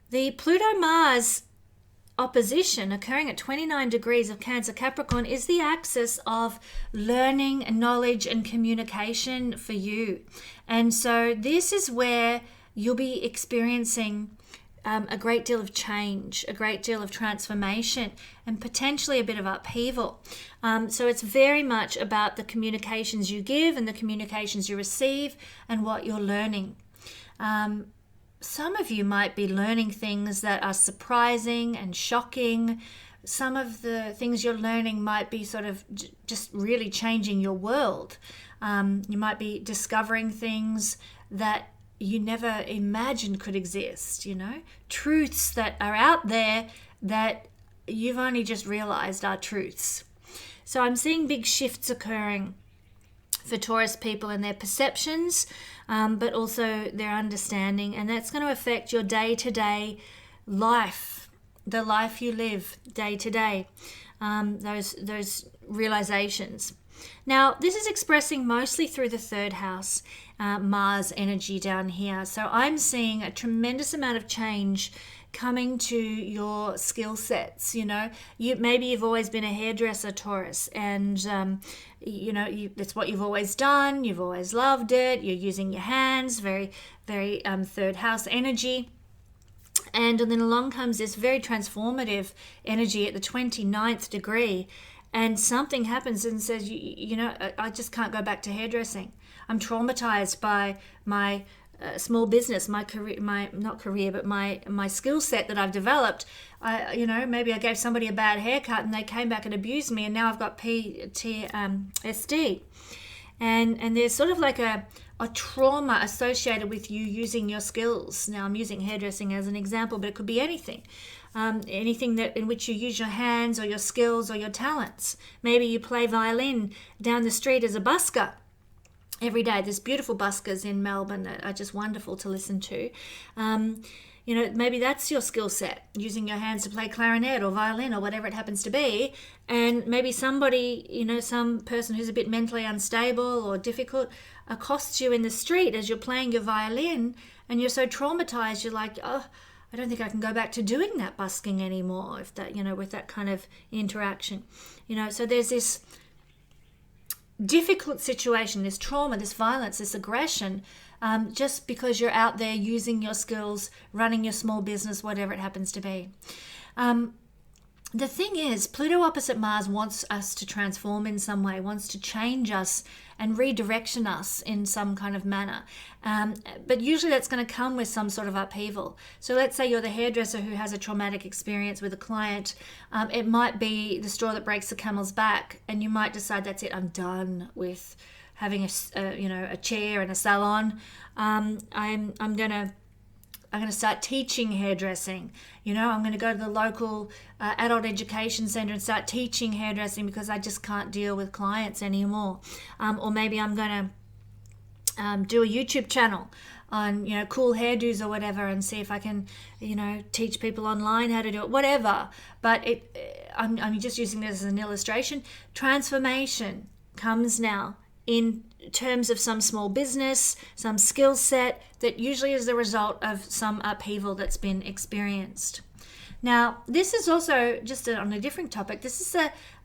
the Pluto-Mars opposition occurring at 29 degrees of Cancer Capricorn is the axis of learning, knowledge, and communication for you. And so this is where you'll be experiencing a great deal of change, a great deal of transformation, and potentially a bit of upheaval. So it's very much about the communications you give and the communications you receive and what you're learning. Some of you might be learning things that are surprising and shocking. Some of the things you're learning might be sort of just really changing your world. You might be discovering things that you never imagined could exist, truths that are out there that you've only just realized are truths. So I'm seeing big shifts occurring for Taurus people in their perceptions, but also their understanding, and that's going to affect your day-to-day life, the life you live day to day. those realizations. Now, this is expressing mostly through the third house, Mars energy down here. So I'm seeing a tremendous amount of change coming to your skill sets. Maybe you've always been a hairdresser, Taurus, and it's what you've always done. You've always loved it. You're using your hands, very, very third house energy. And then along comes this very transformative energy at the 29th degree. And something happens and says, I just can't go back to hairdressing. I'm traumatized by my small business, my career, my skill set that I've developed. Maybe I gave somebody a bad haircut and they came back and abused me, and now I've got PTSD. And there's sort of like a trauma associated with you using your skills. Now I'm using hairdressing as an example, but it could be anything. Anything in which you use your hands or your skills or your talents. Maybe you play violin down the street as a busker every day. There's beautiful buskers in Melbourne that are just wonderful to listen to. Maybe that's your skill set, using your hands to play clarinet or violin or whatever it happens to be. And maybe somebody, some person who's a bit mentally unstable or difficult accosts you in the street as you're playing your violin, and you're so traumatized, you're like, oh, I don't think I can go back to doing that busking anymore if that, with that kind of interaction. So there's this difficult situation, this trauma, this violence, this aggression, just because you're out there using your skills, running your small business, whatever it happens to be. The thing is, Pluto opposite Mars wants us to transform in some way, wants to change us and redirection us in some kind of manner. But usually that's going to come with some sort of upheaval. So let's say you're the hairdresser who has a traumatic experience with a client. It might be the straw that breaks the camel's back, and you might decide, that's it, I'm done with having a chair and a salon. I'm going to start teaching hairdressing. I'm going to go to the local adult education center and start teaching hairdressing because I just can't deal with clients anymore. Or maybe I'm going to do a YouTube channel on, cool hairdos or whatever, and see if I can, teach people online how to do it, whatever. But I'm just using this as an illustration. Transformation comes now in terms of some small business, some skill set that usually is the result of some upheaval that's been experienced. Now, this is also just on a different topic. This is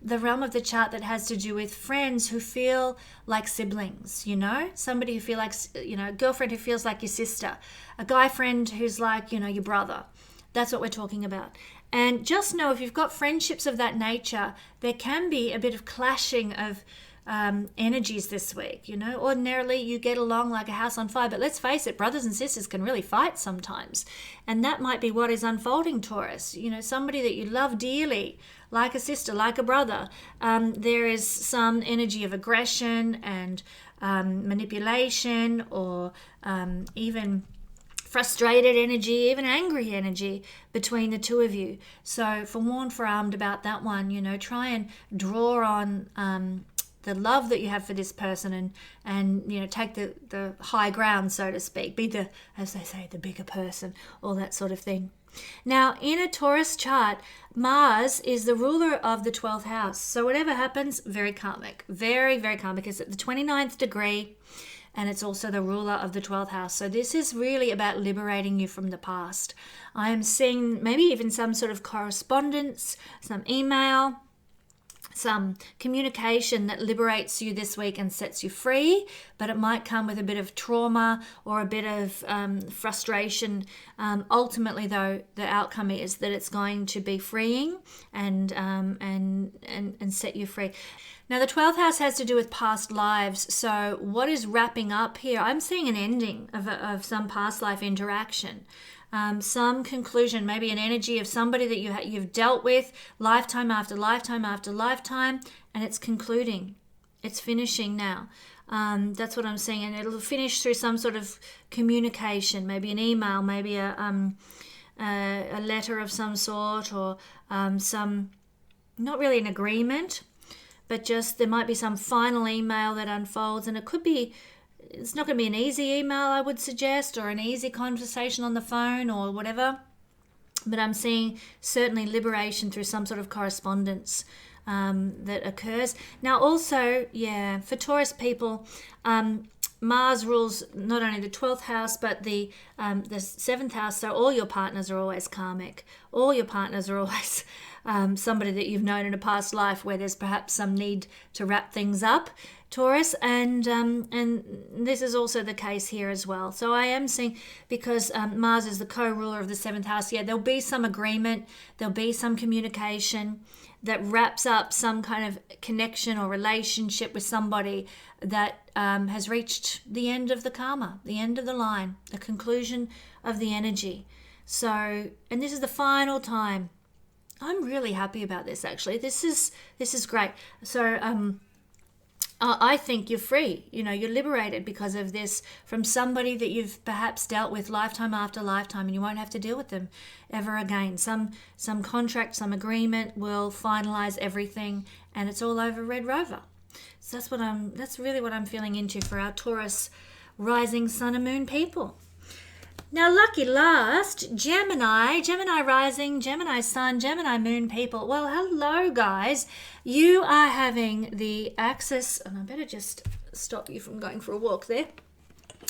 the realm of the chart that has to do with friends who feel like siblings, somebody who feels like, a girlfriend who feels like your sister, a guy friend who's like, your brother. That's what we're talking about. And just know, if you've got friendships of that nature, there can be a bit of clashing of energies this week. Ordinarily you get along like a house on fire, but let's face it, brothers and sisters can really fight sometimes, and that might be what is unfolding, Taurus. Somebody that you love dearly, like a sister, like a brother, there is some energy of aggression and manipulation, or even frustrated energy, even angry energy between the two of you. So forewarned, forearmed about that one. Try and draw on the love that you have for this person, and take the high ground, so to speak. Be the, as they say, the bigger person, all that sort of thing. Now, in a Taurus chart, Mars is the ruler of the 12th house. So whatever happens, very karmic. Very, very karmic. It's at the 29th degree, and it's also the ruler of the 12th house. So this is really about liberating you from the past. I am seeing maybe even some sort of correspondence, some email, some communication that liberates you this week and sets you free, but it might come with a bit of trauma or a bit of frustration. Ultimately, though, the outcome is that it's going to be freeing and set you free. Now, the 12th house has to do with past lives. So what is wrapping up here? I'm seeing an ending of some past life interaction. Some conclusion, maybe an energy of somebody that you've dealt with lifetime after lifetime after lifetime, and it's concluding. It's finishing now. That's what I'm saying, and it'll finish through some sort of communication, maybe an email, maybe a letter of some sort, or some, not really an agreement, but just there might be some final email that unfolds, and it's not going to be an easy email, I would suggest, or an easy conversation on the phone or whatever. But I'm seeing certainly liberation through some sort of correspondence that occurs. Now also, yeah, for Taurus people, Mars rules not only the 12th house, but the 7th house. So all your partners are always karmic. All your partners are always somebody that you've known in a past life where there's perhaps some need to wrap things up, Taurus. And this is also the case here as well. So I am seeing, because Mars is the co-ruler of the 7th house, yeah, there'll be some agreement, there'll be some communication that wraps up some kind of connection or relationship with somebody that has reached the end of the karma, the end of the line, the conclusion of the energy. So, and this is the final time. I'm really happy about this, actually. This is great. So I think you're free. You know, you're liberated because of this from somebody that you've perhaps dealt with lifetime after lifetime, and you won't have to deal with them ever again. Some contract, some agreement will finalize everything, and it's all over Red Rover. So that's really what I'm feeling into for our Taurus rising sun and moon people. Now, lucky last, Gemini rising, Gemini sun, Gemini moon people. Well, hello, guys. You are having the axis, and I better just stop you from going for a walk there.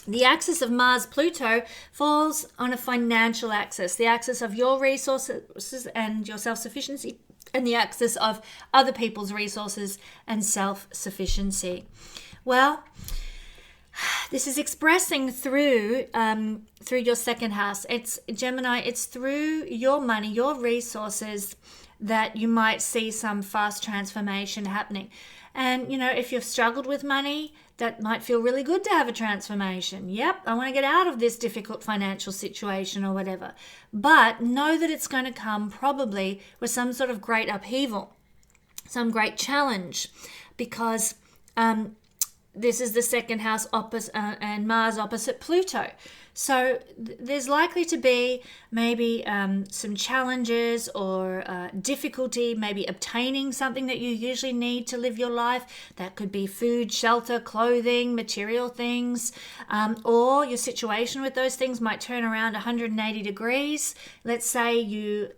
The axis of Mars-Pluto falls on a financial axis, the axis of your resources and your self-sufficiency, and the axis of other people's resources and self-sufficiency. Well, this is expressing through your second house. It's Gemini. It's through your money, your resources, that you might see some fast transformation happening. And, you know, if you've struggled with money, that might feel really good to have a transformation. Yep, I want to get out of this difficult financial situation or whatever. But know that it's going to come probably with some sort of great upheaval, some great challenge, because this is the second house opposite and Mars opposite Pluto. So there's likely to be maybe some challenges or difficulty, maybe obtaining something that you usually need to live your life. That could be food, shelter, clothing, material things, or your situation with those things might turn around 180 degrees. Let's say you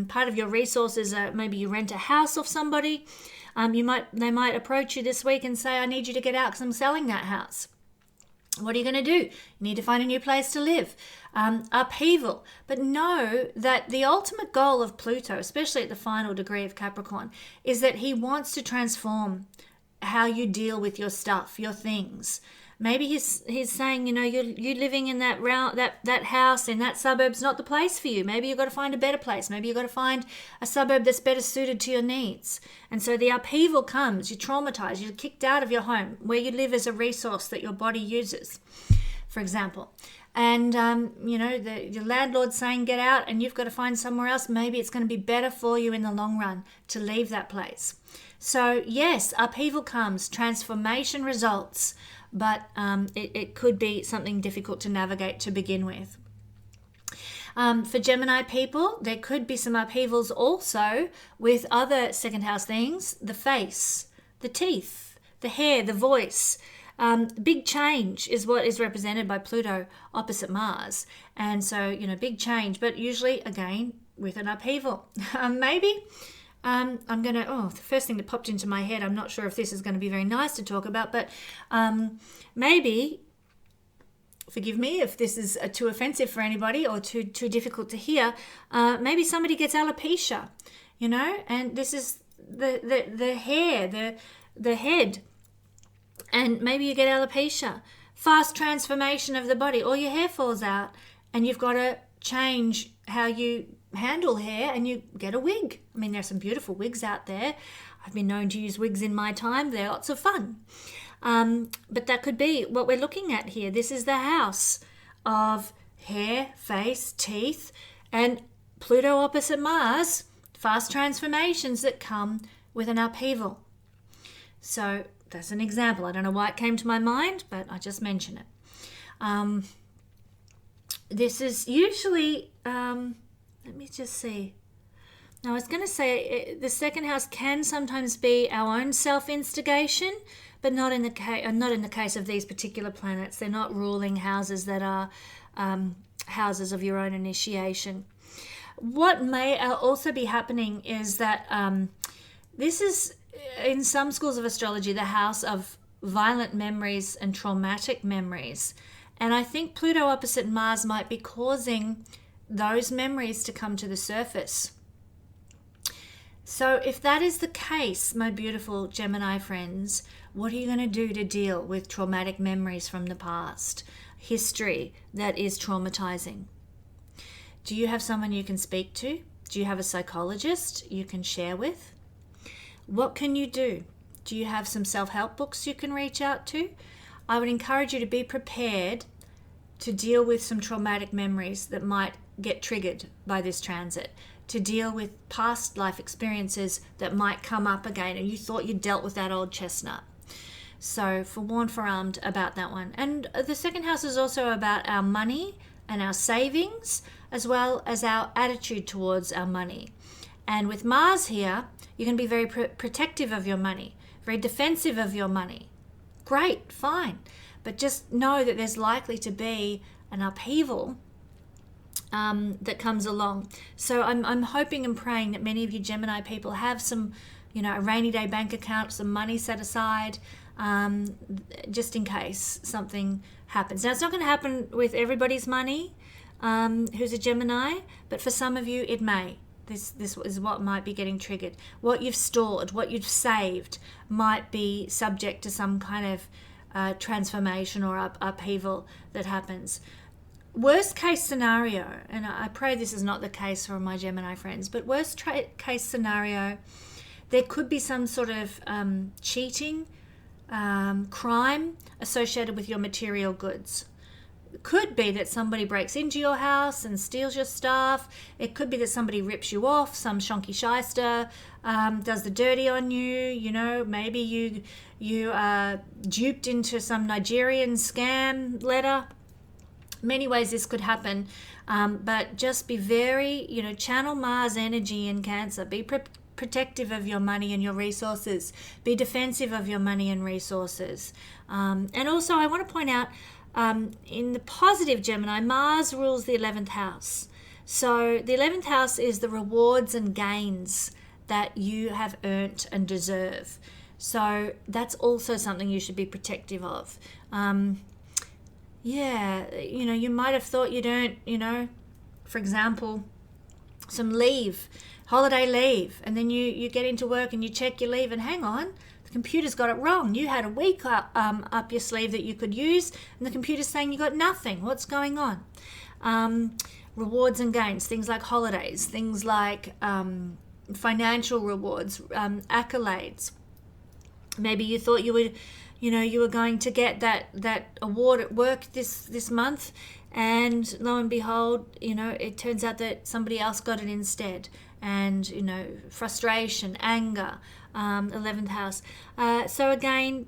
part of your resources are maybe you rent a house off somebody. They might approach you this week and say, I need you to get out because I'm selling that house. What are you going to do? You need to find a new place to live. Upheaval. But know that the ultimate goal of Pluto, especially at the final degree of Capricorn, is that he wants to transform how you deal with your stuff, your things. Maybe he's saying, you know, you're living in that house in that suburb's not the place for you. Maybe you've got to find a better place. Maybe you've got to find a suburb that's better suited to your needs. And so the upheaval comes. You're traumatized. You're kicked out of your home where you live as a resource that your body uses, for example. And, you know, your landlord's saying get out and you've got to find somewhere else. Maybe it's going to be better for you in the long run to leave that place. So, yes, upheaval comes. Transformation results. But it could be something difficult to navigate to begin with. For Gemini people, there could be some upheavals also with other second house things, the face, the teeth, the hair, the voice. Big change is what is represented by Pluto opposite Mars. And so, you know, big change, but usually, again, with an upheaval. Maybe the first thing that popped into my head, I'm not sure if this is going to be very nice to talk about, but maybe, forgive me if this is too offensive for anybody or too difficult to hear, maybe somebody gets alopecia, you know, and this is the hair, the head, and maybe you get alopecia. Fast transformation of the body, all your hair falls out, and you've got to change how you handle hair and you get a wig. I mean, there's some beautiful wigs out there. I've been known to use wigs in my time. They're lots of fun. But that could be what we're looking at here. This is the house of hair, face, teeth, and Pluto opposite Mars, fast transformations that come with an upheaval. So that's an example. I don't know why it came to my mind, but I just mention it. This is usually... let me just see. Now, I was going to say the second house can sometimes be our own self-instigation, but not in the case of these particular planets. They're not ruling houses that are houses of your own initiation. What may also be happening is that this is, in some schools of astrology, the house of violent memories and traumatic memories. And I think Pluto opposite Mars might be causing those memories to come to the surface. So if that is the case, my beautiful Gemini friends, what are you going to do to deal with traumatic memories from the past, history that is traumatizing? Do you have someone you can speak to? Do you have a psychologist you can share with? What can you do? Do you have some self-help books you can reach out to? I would encourage you to be prepared to deal with some traumatic memories that might get triggered by this transit, to deal with past life experiences that might come up again and you thought you dealt with that old chestnut. So forewarned, forearmed about that one. And the second house is also about our money and our savings, as well as our attitude towards our money. And with Mars here, you can be very protective of your money, very defensive of your money. Great, fine. But just know that there's likely to be an upheaval that comes along. So I'm hoping and praying that many of you Gemini people have some, a rainy day bank account, some money set aside, just in case something happens. Now, it's not going to happen with everybody's money who's a Gemini, but for some of you it may. This is what might be getting triggered. What you've stored, what you've saved might be subject to some kind of transformation or upheaval that happens. Worst case scenario, and I pray this is not the case for my Gemini friends, but worst case scenario, there could be some sort of cheating, crime associated with your material goods. It could be that somebody breaks into your house and steals your stuff. It could be that somebody rips you off, some shonky shyster does the dirty on you. Maybe you are duped into some Nigerian scam letter. Many ways this could happen, but just be very, channel Mars energy in Cancer. Be protective of your money and your resources. Be defensive of your money and resources. And also, I want to point out, in the positive Gemini, Mars rules the 11th house. So the 11th house is the rewards and gains that you have earned and deserve. So that's also something you should be protective of. You might have thought you'd earned, for example, some leave, holiday leave, and then you get into work and you check your leave and hang on, the computer's got it wrong. You had a week up your sleeve that you could use, and the computer's saying you got nothing. What's going on? Rewards and gains, things like holidays, things like financial rewards, accolades. Maybe you thought you would, you were going to get that award at work this month, and lo and behold, it turns out that somebody else got it instead. And, frustration, anger, 11th house. So again,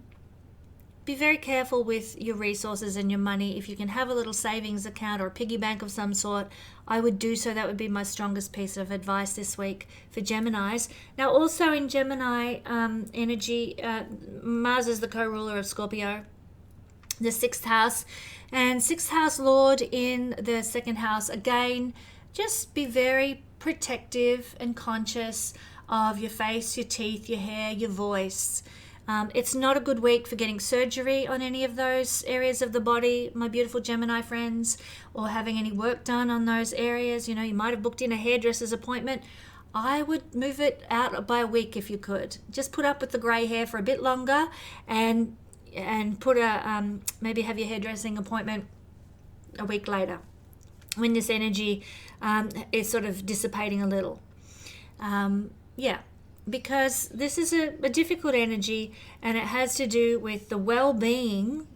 be very careful with your resources and your money. If you can have a little savings account or a piggy bank of some sort, I would do so. That would be my strongest piece of advice this week for Geminis. Now, also in Gemini energy, Mars is the co-ruler of Scorpio, the 6th house, and 6th house lord in the 2nd house. Again, just be very protective and conscious of your face, your teeth, your hair, your voice. It's not a good week for getting surgery on any of those areas of the body, my beautiful Gemini friends, or having any work done on those areas. You might have booked in a hairdresser's appointment. I would move it out by a week if you could. Just put up with the grey hair for a bit longer and put maybe have your hairdressing appointment a week later, when this energy is sort of dissipating a little. Because this is a difficult energy, and it has to do with the well-being,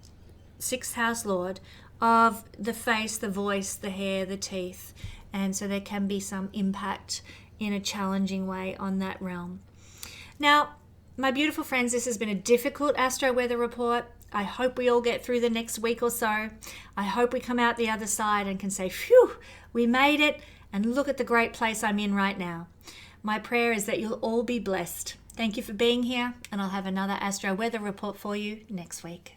6th house lord, of the face, the voice, the hair, the teeth. And so there can be some impact in a challenging way on that realm. Now, my beautiful friends, this has been a difficult astro weather report. I hope we all get through the next week or so. I hope we come out the other side and can say, phew, we made it, and look at the great place I'm in right now. My prayer is that you'll all be blessed. Thank you for being here, and I'll have another astro weather report for you next week.